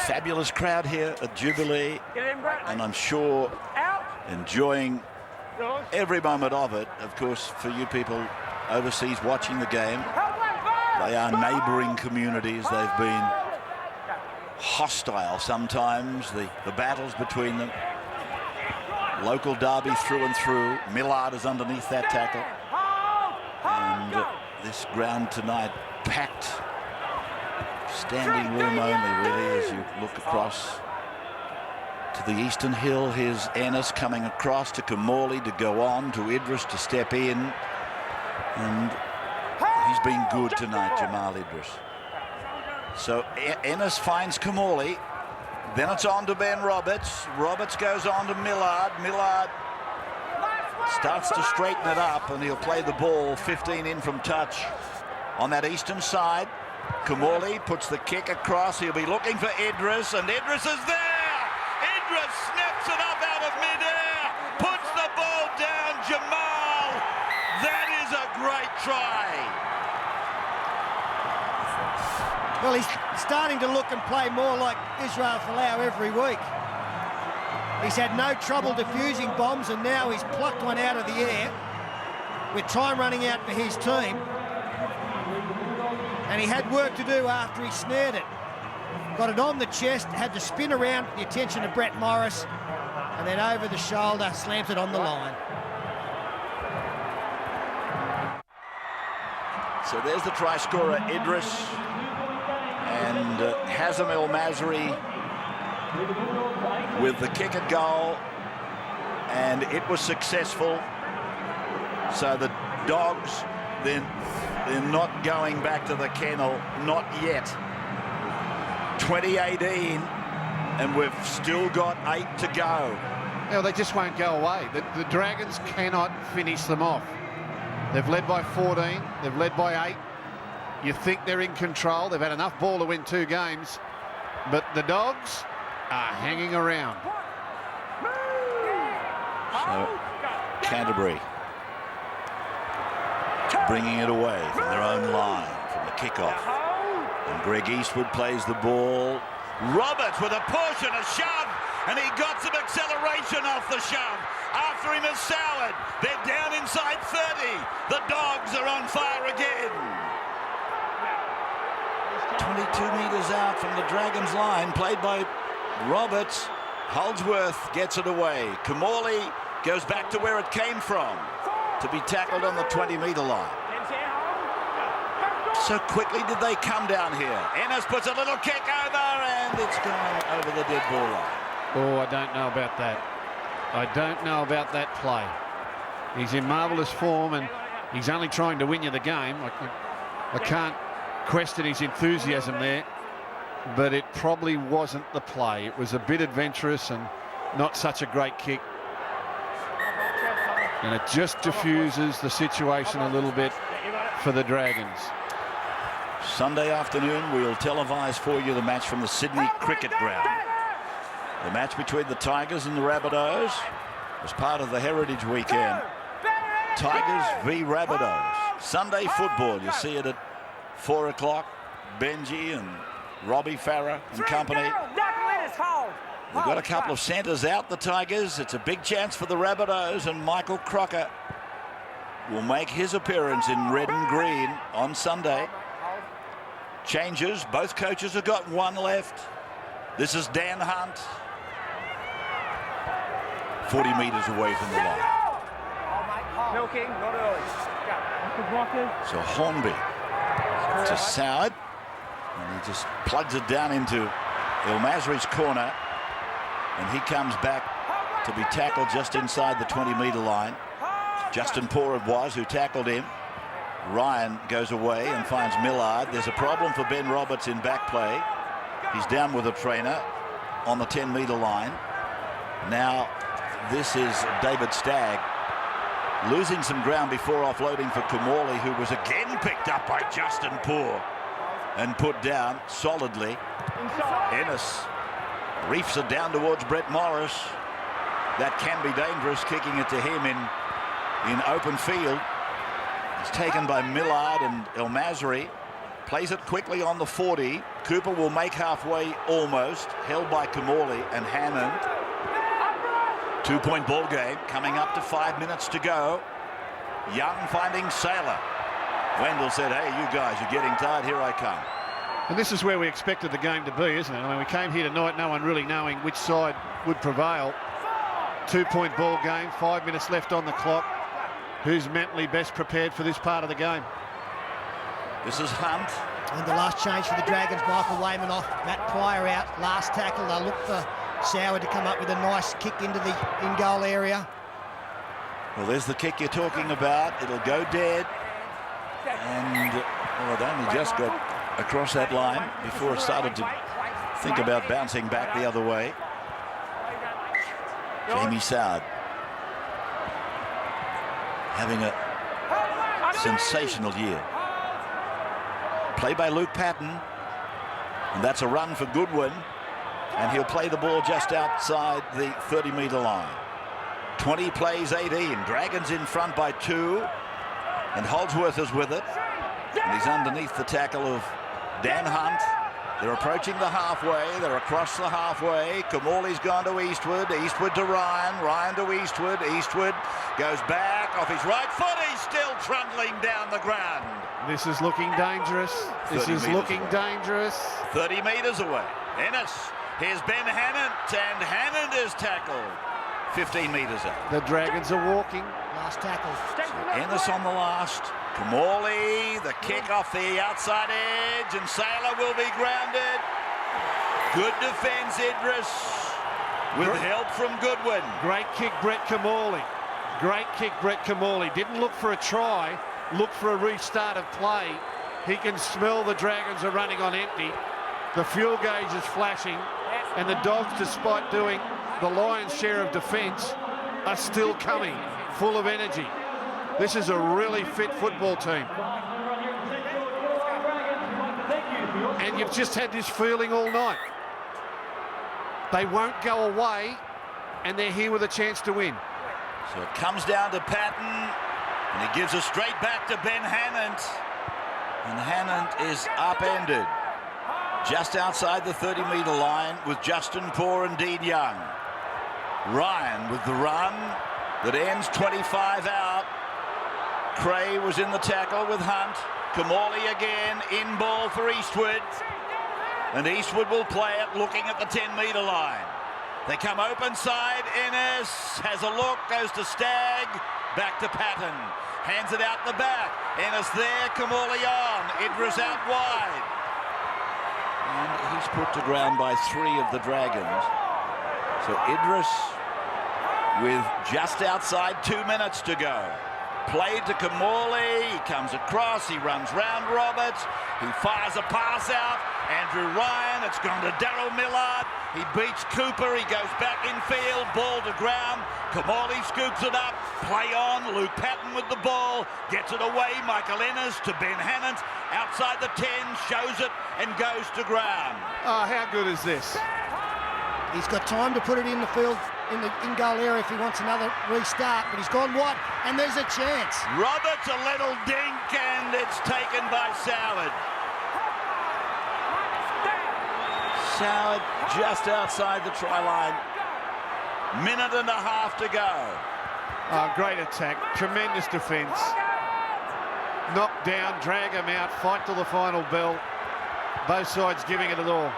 Fabulous crowd here at Jubilee, and I'm sure enjoying every moment of it. Of course, for you people overseas watching the game, they are neighbouring communities. They've been hostile sometimes, the battles between them. Local derby through and through. Millard is underneath that tackle. And this ground tonight packed. Standing room only, really, as you look across to the eastern hill. Here's Ennis coming across to Kamali to go on, to Idris to step in. And he's been good tonight, Jamal Idris. So Ennis finds Kamali. Then it's on to Ben Roberts. Roberts goes on to Millard. Millard starts to straighten it up, and he'll play the ball 15 in from touch on that eastern side. Kamali puts the kick across. He'll be looking for Idris, and Idris is there. Idris snaps it up out of midair, puts the ball down. Jamal, that is a great try. Well, he's starting to look and play more like Israel Folau every week. He's had no trouble defusing bombs, and now he's plucked one out of the air with time running out for his team. And he had work to do after he snared it. Got it on the chest, had to spin around the attention of Brett Morris, and then over the shoulder, slams it on the line. So there's the try scorer, Idris. And Hazem El Masri with the kick at goal, and it was successful. So the Dogs, they're not going back to the kennel, not yet. 2018, and we've still got 8 to go. No, they just won't go away. The Dragons cannot finish them off. They've led by 14, they've led by 8. You think they're in control. They've had enough ball to win 2 games, but the Dogs are hanging around. So Canterbury bringing it away from their own line, from the kickoff. And Greg Eastwood plays the ball. Roberts with a push and a shove, and he got some acceleration off the shove. After him is Soward. They're down inside 30. The Dogs are on fire again. 22 metres out from the Dragons line, played by Roberts. Holdsworth gets it away. Kamali goes back to where it came from, to be tackled on the 20-metre line. So quickly did they come down here. Ennis puts a little kick over, and it's gone over the dead ball line. Oh, I don't know about that. I don't know about that play. He's in marvellous form, and he's only trying to win you the game. I can't question his enthusiasm there, but it probably wasn't the play. It was a bit adventurous and not such a great kick. And it just diffuses the situation a little bit for the Dragons. Sunday afternoon, we'll televise for you the match from the Sydney Cricket Ground. The match between the Tigers and the Rabbitohs was part of the Heritage Weekend. Tigers v Rabbitohs. Sunday football, you see it at 4 o'clock. Benji and Robbie Farah and company. They've got a couple of centres out, the Tigers. It's a big chance for the Rabbitohs, and Michael Crocker will make his appearance in red and green on Sunday. Changes. Both coaches have got one left. This is Dan Hunt. 40 metres away from the line. Milking, not early. So Hornby to Soward, and he just plugs it down into El Masri's corner, and he comes back to be tackled just inside the 20-metre line. Justin Poor it was who tackled him. Ryan goes away and finds Millard. There's a problem for Ben Roberts in back play. He's down with a trainer on the 10-metre line. Now this is David Stagg losing some ground before offloading for Kamali, who was again picked up by Justin Poor and put down solidly. Ennis Reefs it down towards Brett Morris. That can be dangerous, kicking it to him in open field. It's taken by Millard and El Masri. Plays it quickly on the 40. Cooper will make halfway almost. Held by Kamali and Hannon. 2-point ball game coming up to 5 minutes to go. Young finding Saylor. Wendell said, hey, you guys are getting tired. Here I come. And this is where we expected the game to be, isn't it? I mean, we came here tonight, no one really knowing which side would prevail. 2-point ball game, 5 minutes left on the clock. Who's mentally best prepared for this part of the game? This is Hunt. And the last change for the Dragons, Michael Wayman off, Matt Pryor out. Last tackle, they'll look for Sauer to come up with a nice kick into the in-goal area. Well, there's the kick you're talking about. It'll go dead. And, well, it only just got across that line before it started to think about bouncing back the other way. Jamie Soward having a sensational year. Play by Luke Patton, and that's a run for Goodwin, and he'll play the ball just outside the 30-metre line. 20 plays 18. Dragons in front by 2, and Holdsworth is with it, and he's underneath the tackle of Dan Hunt. They're approaching the halfway. They're across the halfway. Kamali's gone to Eastwood. Eastwood to Ryan. Ryan to Eastwood. Eastwood goes back off his right foot. He's still trundling down the ground. This is looking dangerous. This is looking dangerous. 30 metres away. Ennis. Here's Ben Hannant, and Hannant is tackled 15 metres out. The Dragons are walking. Last tackle. Ennis on the last. Kamali, the kick off the outside edge, and Saylor will be grounded. Good defence, Idris, with help from Goodwin. Great kick, Brett Kamali. Great kick, Brett Kamali. Didn't look for a try, looked for a restart of play. He can smell the Dragons are running on empty. The fuel gauge is flashing, and the Dogs, despite doing the lion's share of defence, are still coming, full of energy. This is a really fit football team. And you've just had this feeling all night. They won't go away, and they're here with a chance to win. So it comes down to Patton, and he gives a straight back to Ben Hannant. And Hannant is upended just outside the 30-metre line with Justin Poore and Dean Young. Ryan with the run that ends 25 out. Cray was in the tackle with Hunt. Kamali again, in ball for Eastwood. And Eastwood will play it looking at the 10-metre line. They come open side. Ennis has a look, goes to Stagg. Back to Patton. Hands it out the back. Ennis there, Kamali on. Idris out wide. And he's put to ground by 3 of the Dragons. So Idris with just outside 2 minutes to go. Played to Kamali, he comes across, he runs round Roberts, he fires a pass out, Andrew Ryan, it's gone to Daryl Millard, he beats Cooper, he goes back in field, ball to ground, Kamali scoops it up, play on, Luke Patton with the ball, gets it away, Michael Ennis to Ben Hannant, outside the 10, shows it and goes to ground. Oh, how good is this? He's got time to put it in the field, in the in-goal area if he wants another restart, but he's gone wide, and there's a chance. Roberts a little dink, and it's taken by Soward. Soward just outside the try line. Minute and a half to go. Oh, great attack, tremendous defence. Knock down, drag him out, fight till the final bell. Both sides giving it all.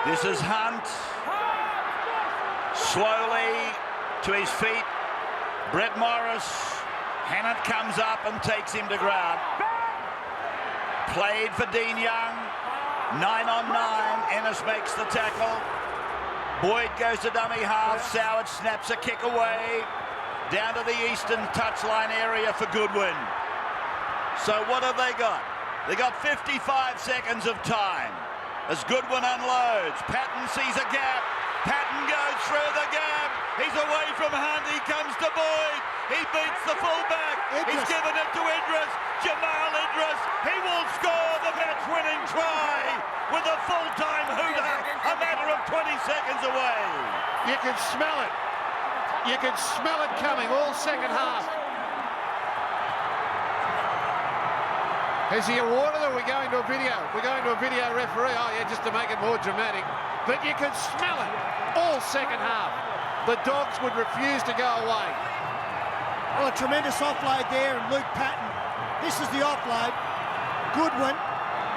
This is Hunt. Slowly to his feet. Brett Morris. Hannant comes up and takes him to ground. Played for Dean Young. 9 on 9. Ennis makes the tackle. Boyd goes to dummy half. Soward snaps a kick away. Down to the eastern touchline area for Goodwin. So what have they got? They got 55 seconds of time. As Goodwin unloads, Patton sees a gap. Patton goes through the gap. He's away from Hunt. He comes to Boyd. He beats the fullback. He's given it to Idris. Jamal Idris. He will score the match-winning try with a full-time hooter. A matter of 20 seconds. miles away. You can smell it. You can smell it coming all second half. Has he awarded or are we going to a video? We're going to a video referee. Oh, yeah, just to make it more dramatic. But you can smell it all second half. The Dogs would refuse to go away. Well, a tremendous offload there, and Luke Patton. This is the offload. Goodwin,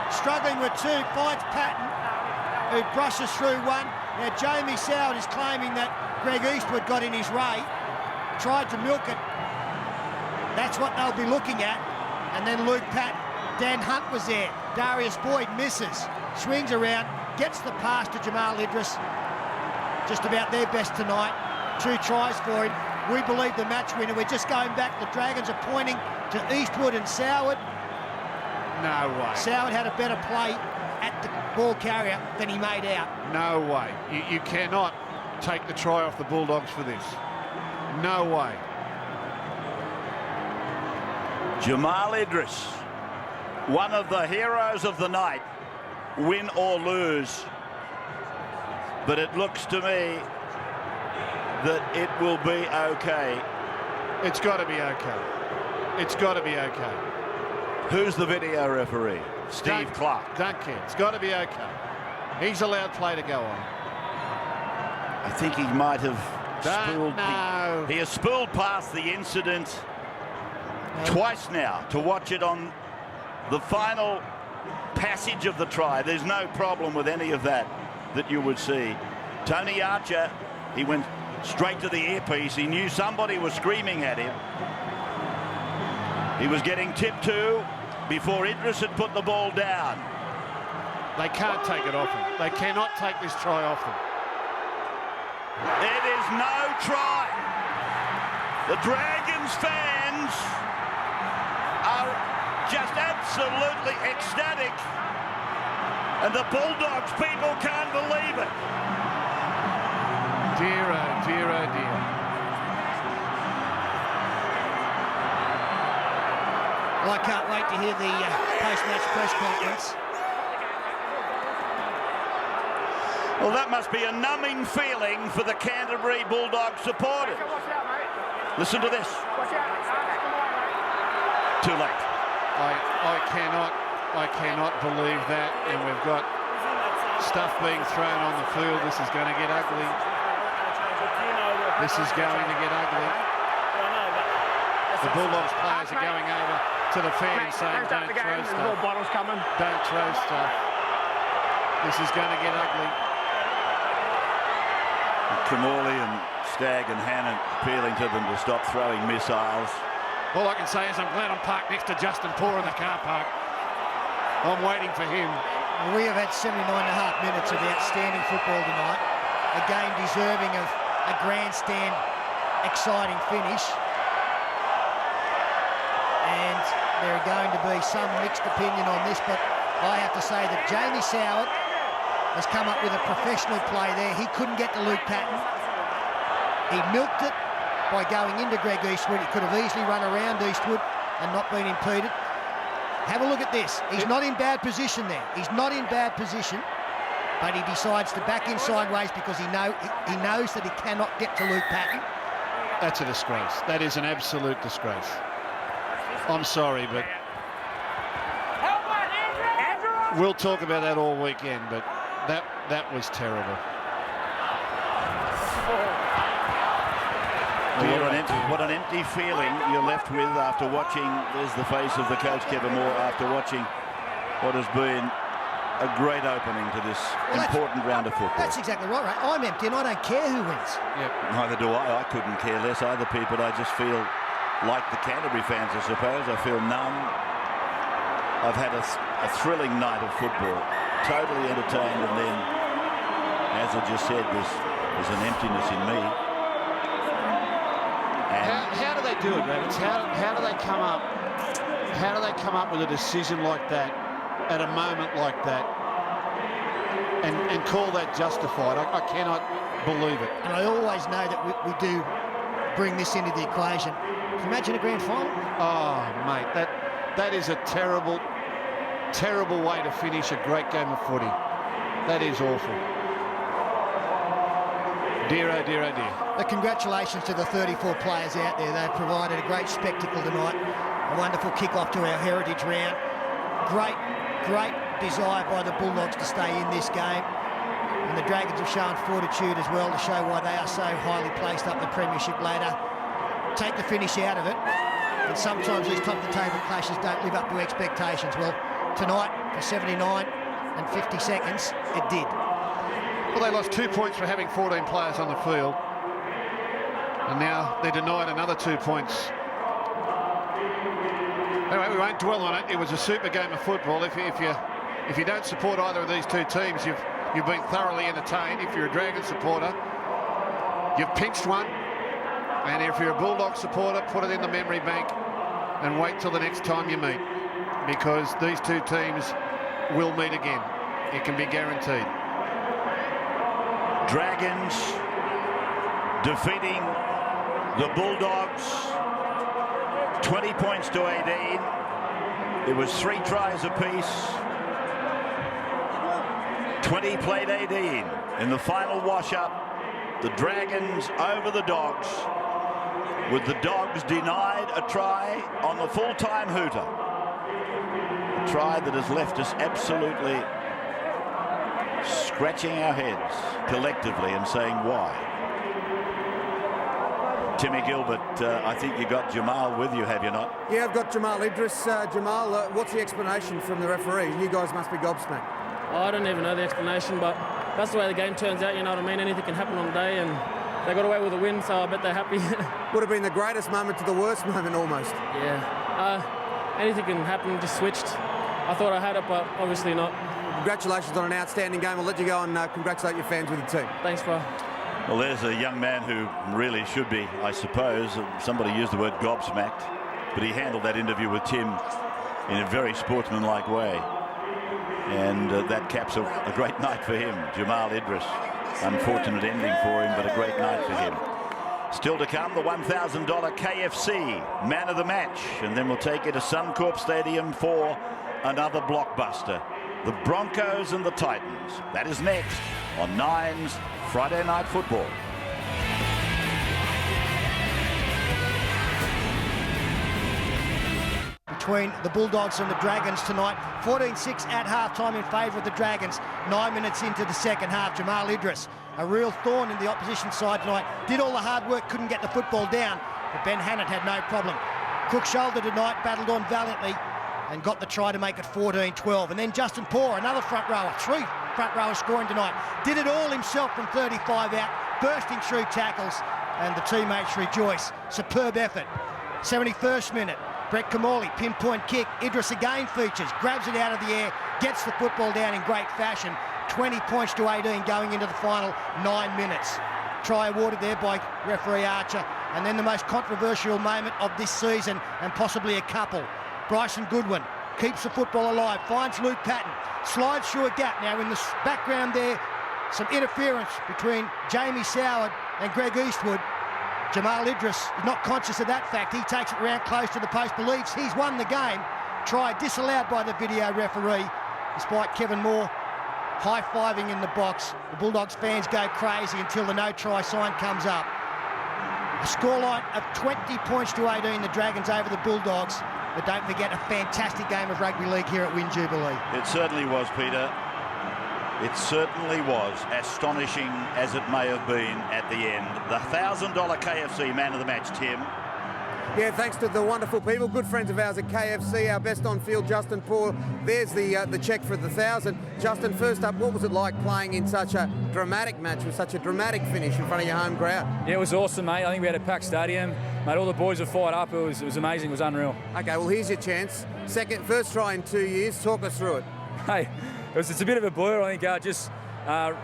struggling with two, finds Patton, who brushes through one. Now, Jamie Soward is claiming that Greg Eastwood got in his way, tried to milk it. That's what they'll be looking at. And then Luke Patton. Dan Hunt was there. Darius Boyd misses, swings around, gets the pass to Jamal Idris. Just about their best tonight. 2 tries for him. We believe the match winner. We're just going back. The Dragons are pointing to Eastwood and Soward. No way. Soward had a better play at the ball carrier than he made out. No way. You cannot take the try off the Bulldogs for this. No way. Jamal Idris, one of the heroes of the night, win or lose. But it looks to me that it will be okay. It's got to be okay. It's got to be okay. Who's the video referee? Steve Clark. Don't care. It's got to be okay. He's allowed play to go on. I think he might have spooled. No. He has spooled past the incident twice now to watch it on the final passage of the try. There's no problem with any of that you would see. Tony Archer, he went straight to the earpiece. He knew somebody was screaming at him. He was getting tipped to before Idris had put the ball down. They can't take it off him. They cannot take this try off them. It is no try. The Dragons fans are just absolutely ecstatic, and the Bulldogs people can't believe it. Dear, oh dear, oh dear. Well, I can't wait to hear the post-match press conference. Well, that must be a numbing feeling for the Canterbury Bulldog supporters. Listen to this. Too late. I cannot believe that, and we've got stuff being thrown on the field. This is going to get ugly. This is going to get ugly. The Bulldogs players are going over to the fans saying, don't throw stuff. Bottles coming. Don't throw stuff. This is going to get ugly. Tremorley and Stagg and Hannon appealing to them to stop throwing missiles. All I can say is I'm glad I'm parked next to Justin Poor in the car park. I'm waiting for him. Well, we have had 79.5 minutes of outstanding football tonight. A game deserving of a grandstand, exciting finish. And there are going to be some mixed opinion on this, but I have to say that Jamie Soward has come up with a professional play there. He couldn't get to Luke Patton. He milked it by going into Greg Eastwood. He could have easily run around Eastwood and not been impeded. Have a look at this. He's not in bad position there. He's not in bad position, but he decides to back in sideways because he knows that he cannot get to Luke Patton. That's a disgrace. That is an absolute disgrace. I'm sorry, but we'll talk about that all weekend, but that was terrible. What an empty feeling you're left with after watching. There's the face of the coach, Kevin Moore, after watching what has been a great opening to this important round of football. That's exactly right, right? I'm empty and I don't care who wins. Yep. Neither do I. I couldn't care less either, Pete, but I just feel like the Canterbury fans, I suppose. I feel numb. I've had a thrilling night of football, totally entertained, and then, as I just said, there's an emptiness in me. How do they do it, Rabbits? How do they come up? How do they come up with a decision like that at a moment like that and call that justified? I cannot believe it. And I always know that we do bring this into the equation. Can you imagine a grand final? Oh, mate, that is a terrible, terrible way to finish a great game of footy. That is awful. Dear, oh dear, oh dear. Congratulations to the 34 players out there. They've provided a great spectacle tonight. A wonderful kick-off to our heritage round. Great desire by the Bulldogs to stay in this game. And the Dragons have shown fortitude as well to show why they are so highly placed up the premiership ladder. Take the finish out of it. And sometimes these top-of-the-table clashes don't live up to expectations. Well, tonight, for 79 and 50 seconds, it did. Well, they lost 2 points for having 14 players on the field. And now they're denied another 2 points. Anyway, we won't dwell on it. It was a super game of football. If you don't support either of these two teams, you've been thoroughly entertained. If you're a Dragon supporter, you've pinched one. And if you're a Bulldog supporter, put it in the memory bank and wait till the next time you meet, because these two teams will meet again. It can be guaranteed. Dragons defeating the Bulldogs 20 points to 18. It was 3 tries apiece. 20 played 18. In the final wash-up, the Dragons over the Dogs, with the Dogs denied a try on the full-time hooter. A try that has left us absolutely scratching our heads collectively and saying why. Timmy Gilbert, I think you got Jamal with you, have you not? Yeah, I've got Jamal Idris. Jamal, what's the explanation from the referee? You guys must be gobsmacked. I don't even know the explanation, but that's the way the game turns out, you know what I mean? Anything can happen on the day, and they got away with a win, so I bet they're happy. Would have been the greatest moment to the worst moment almost. Yeah. Anything can happen, just switched. I thought I had it, but obviously not. Congratulations on an outstanding game. I'll let you go and congratulate your fans with the team. Thanks, bro. Well, there's a young man who really should be, I suppose, somebody used the word gobsmacked, but he handled that interview with Tim in a very sportsmanlike way. And that caps a great night for him, Jamal Idris. Unfortunate ending for him, but a great night for him. Still to come, the $1,000 KFC Man of the Match, and then we'll take you to Suncorp Stadium for another blockbuster. The Broncos and the Titans. That is next on Nine's Friday Night Football. Between the Bulldogs and the Dragons tonight. 14-6 at half-time in favour of the Dragons. 9 minutes into the second half. Jamal Idris, a real thorn in the opposition side tonight. Did all the hard work, couldn't get the football down, but Ben Hannett had no problem. Cook Shoulder tonight battled on valiantly and got the try to make it 14-12. And then Justin Poor, another front rower, 3 front rowers scoring tonight. Did it all himself from 35 out, bursting through tackles, and the teammates rejoice. Superb effort. 71st minute. Brett Kamali, pinpoint kick. Idris again features, grabs it out of the air, gets the football down in great fashion. 20 points to 18 going into the final 9 minutes. Try awarded there by referee Archer. And then the most controversial moment of this season, and possibly a couple. Bryson Goodwin keeps the football alive, finds Luke Patton, slides through a gap. Now in the background there, some interference between Jamie Soward and Greg Eastwood. Jamal Idris is not conscious of that fact. He takes it around close to the post, believes he's won the game. Try disallowed by the video referee, despite Kevin Moore high-fiving in the box. The Bulldogs fans go crazy until the no-try sign comes up. A scoreline of 20 points to 18, the Dragons over the Bulldogs. But don't forget, a fantastic game of rugby league here at Win Jubilee. It certainly was, Peter. It certainly was, astonishing as it may have been at the end. The $1,000 KFC Man of the Match, Tim. Yeah, thanks to the wonderful people, good friends of ours at KFC, our best on field, Justin Poor. There's the check for the 1,000. Justin, first up, what was it like playing in such a dramatic match with such a dramatic finish in front of your home crowd? Yeah, it was awesome, mate. I think we had a packed stadium. Mate, all the boys were fired up. It was amazing. It was unreal. Okay, well, here's your chance. First try in 2 years. Talk us through it. Hey, it's a bit of a blur. I think just ran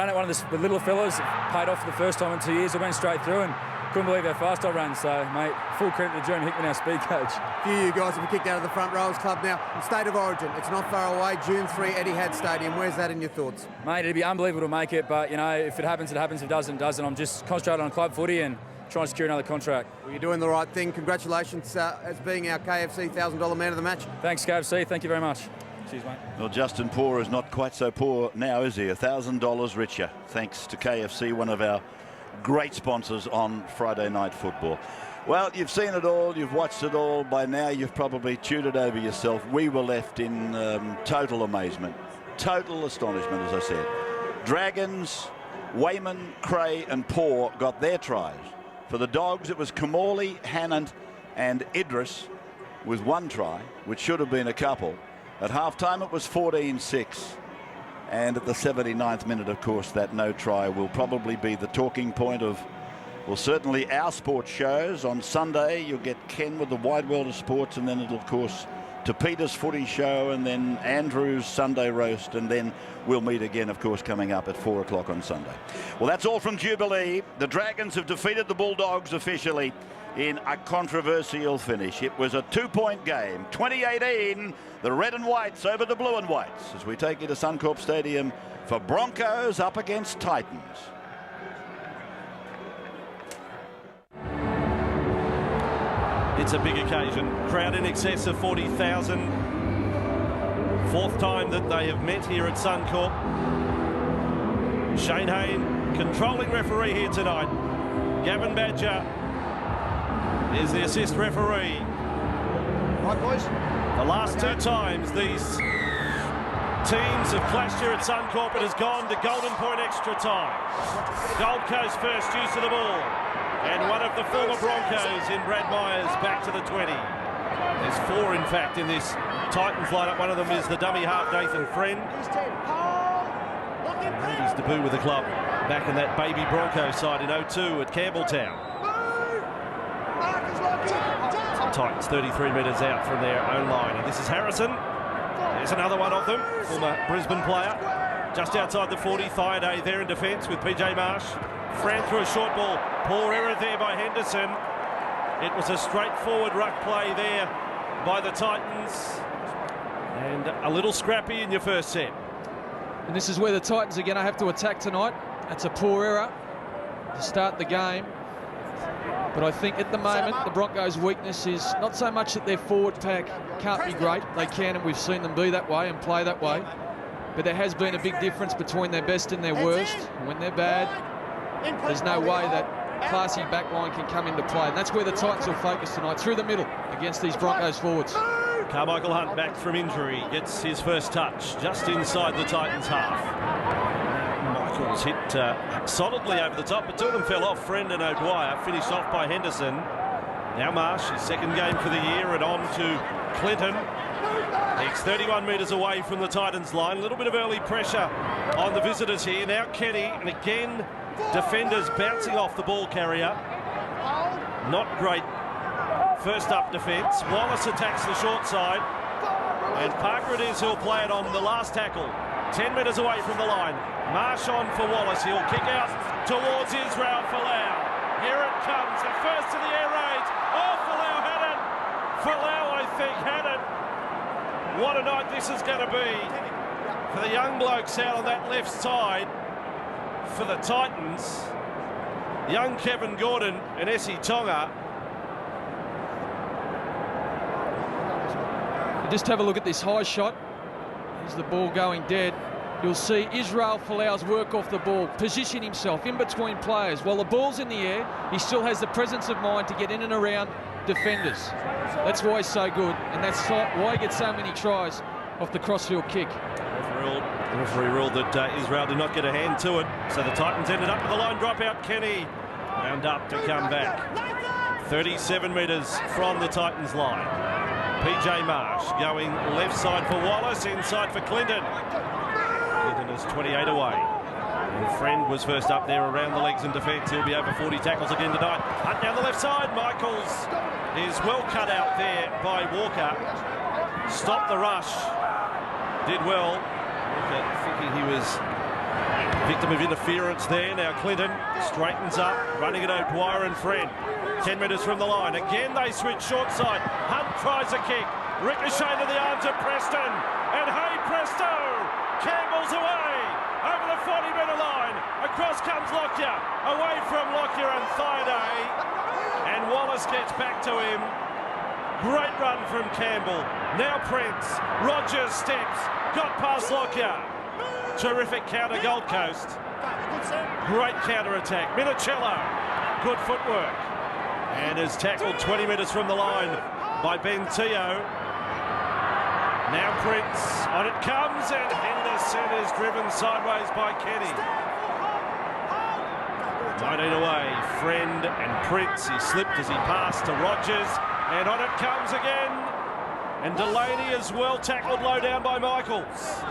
at one of the little fellas. Paid off for the first time in 2 years. I went straight through and couldn't believe how fast I ran. So, mate, full credit to Jeremy Hickman, our speed coach. A few of you guys have been kicked out of the front rowers club now. In State of Origin, it's not far away. June 3, Etihad Stadium. Where's that in your thoughts? Mate, it'd be unbelievable to make it. But, you know, if it happens, it happens. If it doesn't, it doesn't. I'm just concentrating on club footy and trying to secure another contract. Well, you're doing the right thing. Congratulations as being our KFC $1,000 Man of the Match. Thanks, KFC. Thank you very much. Cheers. Cheers, mate. Well, Justin Poor is not quite so poor now, is he? $1,000 richer, thanks to KFC, one of our great sponsors on Friday Night Football. Well, you've seen it all, you've watched it all. By now, you've probably chewed it over yourself. We were left in total amazement, total astonishment, as I said. Dragons, Wayman, Cray and Poor got their tries. For the Dogs, it was Kamali, Hannant and Idris with one try, which should have been a couple. At half-time, it was 14-6. And at the 79th minute, of course, that no try will probably be the talking point of, well, certainly our sports shows. On Sunday, you'll get Ken with the Wide World of Sports, and then it'll, of course, to Peter's footy show, and then Andrew's Sunday roast, and then we'll meet again, of course, coming up at 4 o'clock on Sunday. Well, that's all from Jubilee. The Dragons have defeated the Bulldogs officially in a controversial finish. It was a 2-point game. 2018, the Red and Whites over the Blue and Whites, as we take you to Suncorp Stadium for Broncos up against Titans. It's a big occasion. Crowd in excess of 40,000. Fourth time that they have met here at Suncorp. Shane Hayne, controlling referee here tonight. Gavin Badger is the assist referee. Right, boys. The last two times these teams have clashed here at Suncorp, it has gone to golden point extra time. Gold Coast first, use of the ball. And one of the former Broncos in Brad Myers back to the 20. There's four, in fact, in this Titans lineup. One of them is the dummy half, Nathan Friend. Made his debut with the club back in that baby Bronco side in 02 at Campbelltown. Titans 33 metres out from their own line. And this is Harrison. There's another one of them, former Brisbane player. Just outside the 40, Thaiday there in defence with PJ Marsh. Fran through a short ball. Poor error there by Henderson. It was a straightforward ruck play there by the Titans. And a little scrappy in your first set. And this is where the Titans are going to have to attack tonight. That's a poor error to start the game. But I think at the moment the Broncos' weakness is not so much that their forward pack can't be great. They can, and we've seen them be that way and play that way. But there has been a big difference between their best and their worst. And when they're bad, there's no way that classy backline can come into play. And that's where the Titans will focus tonight, through the middle against these Broncos forwards. Carmichael Hunt back from injury, gets his first touch just inside the Titans half. Michael's hit solidly over the top, but two of them fell off. Friend and O'Dwyer, finished off by Henderson. Now Marsh, his second game for the year, and on to Clinton. He's 31 metres away from the Titans line. A little bit of early pressure on the visitors here. Now Kenny, and again defenders bouncing off the ball carrier. Not great first up defence. Wallace attacks the short side, and Parker it is who'll play it on the last tackle. 10 metres away from the line. Marsh on for Wallace. He'll kick out towards Israel Folau. Here it comes. The first of the air raid. Oh, Folau had it. Folau, I think, had it. What a night this is going to be for the young blokes out on that left side for the Titans. Young Kevin Gordon and Essie Tonga. Just have a look at this high shot. Here's the ball going dead. You'll see Israel Folau's work off the ball, position himself in between players. While the ball's in the air, he still has the presence of mind to get in and around defenders. That's why he's so good, and that's why he gets so many tries off the crossfield kick. The referee ruled that Israel did not get a hand to it, so the Titans ended up with a line dropout. Kenny wound up to come back. 37 metres from the Titans line. PJ Marsh going left side for Wallace, inside for Clinton. Clinton is 28 away. And Friend was first up there around the legs in defence. He'll be over 40 tackles again tonight. Hunt down the left side. Michaels is well cut out there by Walker. Stopped the rush. Did well. Walker thinking he was victim of interference there. Now Clinton straightens up, running it O'Dwyer and Friend. 10 metres from the line. Again they switch short side. Hunt tries a kick. Ricochet to the arms of Preston. And hey presto! Campbell's away over the 40-metre line. Across comes Lockyer. Away from Lockyer and Thaiday. And Wallace gets back to him. Great run from Campbell. Now Prince. Rogers steps. Got past Lockyer. Terrific counter, Gold Coast. Great counter-attack. Minicello. Good footwork. And is tackled 20 metres from the line by Ben Teo. Now Prince. On it comes, and Henderson is driven sideways by Kenny. 19 away. Friend and Prince. He slipped as he passed to Rogers. And on it comes again. And Delaney is well tackled low down by Michaels.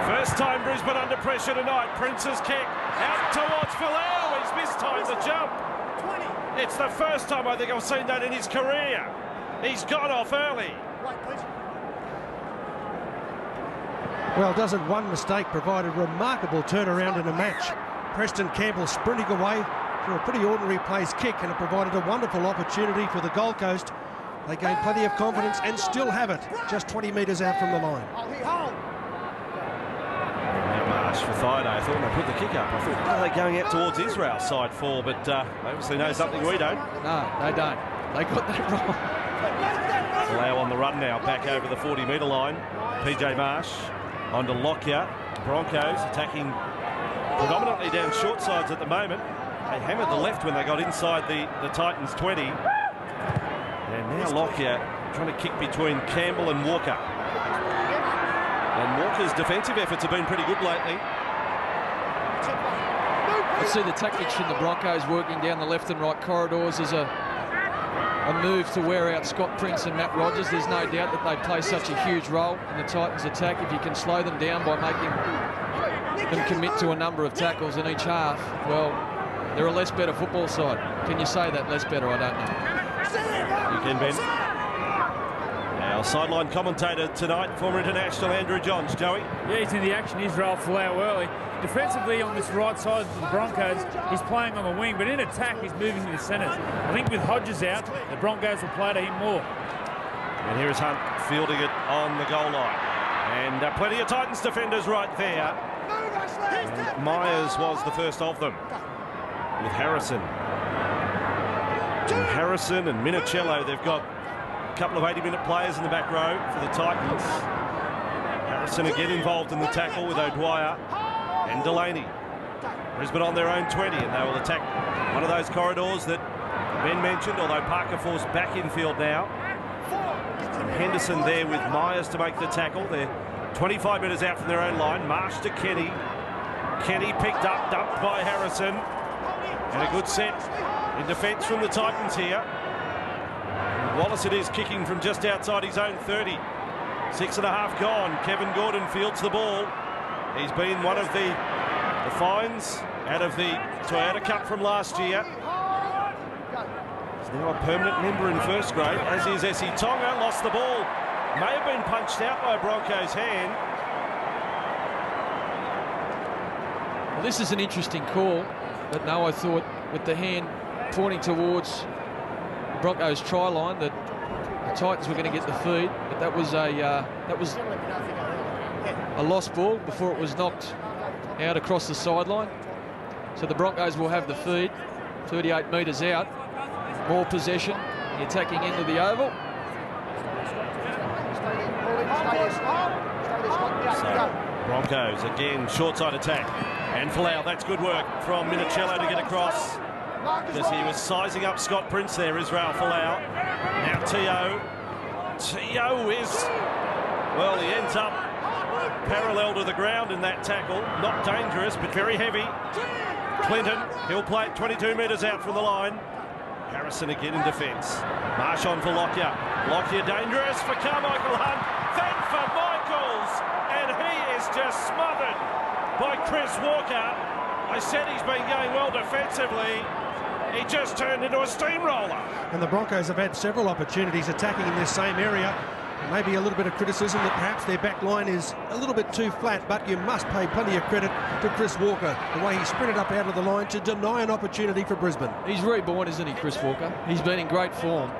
First time Brisbane under pressure tonight. Prince's kick out towards Folau. He's mistimed the jump. It's the first time I think I've seen that in his career. He's gone off early. Well, doesn't one mistake provide a remarkable turnaround in a match? Preston Campbell sprinting away through a pretty ordinary place kick, and it provided a wonderful opportunity for the Gold Coast. They gained plenty of confidence and still have it, just 20 metres out from the line. Marsh for Friday. I thought they put the kick up. I thought, are they going out towards Israel side 4? But they obviously know something we don't. No, they don't. They got that wrong. Lau on the run now, back over the 40-metre line. PJ Marsh onto Lockyer. Broncos attacking predominantly down short sides at the moment. They hammered the left when they got inside the Titans 20. And now Lockyer trying to kick between Campbell and Walker. And Walker's defensive efforts have been pretty good lately. I see the tactics from the Broncos working down the left and right corridors as a move to wear out Scott Prince and Matt Rogers. There's no doubt that they play such a huge role in the Titans' attack. If you can slow them down by making them commit to a number of tackles in each half, well, they're a less better football side. Can you say that less better? I don't know. You can, Ben. Our sideline commentator tonight, former international Andrew Johns. Joey? Yeah, he's in the action. Israel Folau early. Defensively on this right side of the Broncos, he's playing on the wing, but in attack, he's moving to the centres. I think with Hodges out, the Broncos will play to him more. And here is Hunt fielding it on the goal line. And plenty of Titans defenders right there. And Myers was the first of them, with Harrison. And Harrison and Minicello, they've got a couple of 80-minute players in the back row for the Titans. Harrison again involved in the tackle with O'Dwyer and Delaney. Brisbane on their own 20, and they will attack one of those corridors that Ben mentioned, although Parker forced back infield now. And Henderson there with Myers to make the tackle. They're 25 metres out from their own line. Marsh to Kenny. Kenny picked up, dumped by Harrison. And a good set in defence from the Titans here. And Wallace it is, kicking from just outside his own 30. 6.5 gone. Kevin Gordon fields the ball. He's been one of the fines out of the Toyota Cup from last year. He's now a permanent member in first grade, as is Essie Tonga. Lost the ball. May have been punched out by a Broncos hand. Well, this is an interesting call, but no, I thought with the hand pointing towards the Broncos try line that the Titans were going to get the feed, but that was a lost ball before it was knocked out across the sideline. So the Broncos will have the feed 38 metres out. More possession, the attacking end of the oval. So Broncos again, short side attack. And Folau, that's good work from Minicello to get across. Because he was sizing up Scott Prince there, Israel Folau. Now Teo. Teo is, well, he ends up parallel to the ground in that tackle. Not dangerous, but very heavy. Clinton, he'll play it 22 metres out from the line. Harrison again in defence. Marsh on for Lockyer. Lockyer dangerous for Carmichael Hunt. Then for Michaels. And he is just smothered by Chris Walker. I said he's been going well defensively. He just turned into a steamroller. And the Broncos have had several opportunities attacking in this same area. Maybe a little bit of criticism that perhaps their back line is a little bit too flat, but you must pay plenty of credit to Chris Walker, the way he sprinted up out of the line to deny an opportunity for Brisbane. He's reborn, isn't he, Chris Walker? He's been in great form.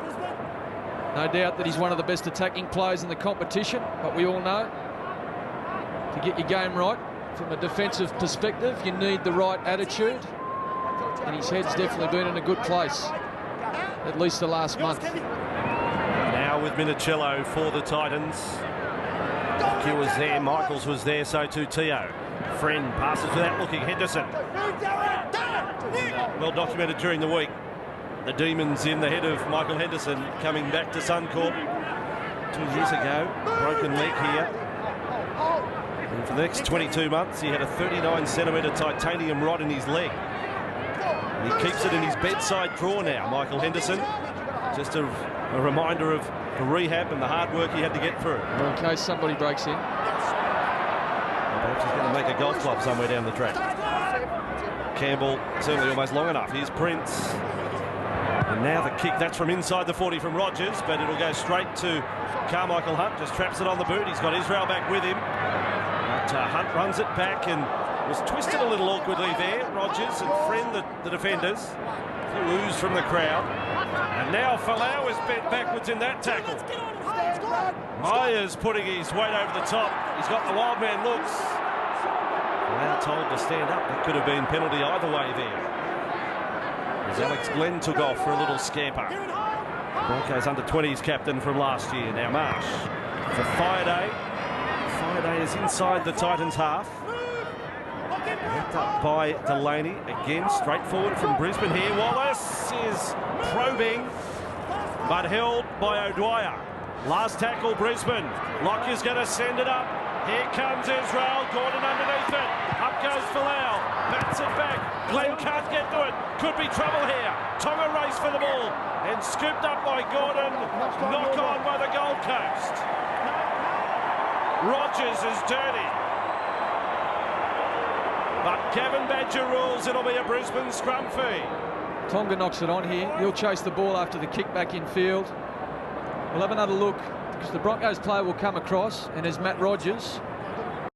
No doubt that he's one of the best attacking players in the competition, but we all know to get your game right from a defensive perspective, you need the right attitude, and his head's definitely been in a good place, at least the last month. Now with with Minicello for the Titans. Q was there, Michaels was there, so too Teo. Friend passes without looking, Henderson. Well documented during the week. The demons in the head of Michael Henderson coming back to Suncorp 2 years ago. Broken leg here. And for the next 22 months, he had a 39-centimetre titanium rod in his leg. And he keeps it in his bedside drawer now, Michael Henderson. Just a reminder of the rehab and the hard work he had to get through. Well, in case somebody breaks in. Perhaps he's going to make a golf club somewhere down the track. Campbell certainly almost long enough. Here's Prince. And now the kick, that's from inside the 40 from Rogers, but it'll go straight to Carmichael Hunt. Just traps it on the boot. He's got Israel back with him. But Hunt runs it back and was twisted a little awkwardly there. Rogers and Friend, the defenders. A few oohs from the crowd. And now Falau is bent backwards in that tackle. Myers putting his weight over the top. He's got the wild man looks. Falau told to stand up. That could have been penalty either way there. As Alex Glenn took off for a little scamper. Broncos under-20s captain from last year. Now Marsh for Fireday. Fireday is inside the Titans half. Wrapped up by Delaney. Again, straightforward from Brisbane here. Wallace is probing, but held by O'Dwyer. Last tackle, Brisbane. Locke is going to send it up. Here comes Israel. Gordon underneath it. Up goes Falau. Bats it back. Glenn can't get to it. Could be trouble here. Tonga race for the ball. And scooped up by Gordon. Knock on by the Gold Coast. Rogers is dirty. But Gavin Badger rules it'll be a Brisbane scrum fee. Tonga knocks it on here. He'll chase the ball after the kick back in field. We'll have another look because the Broncos player will come across, and as Matt Rogers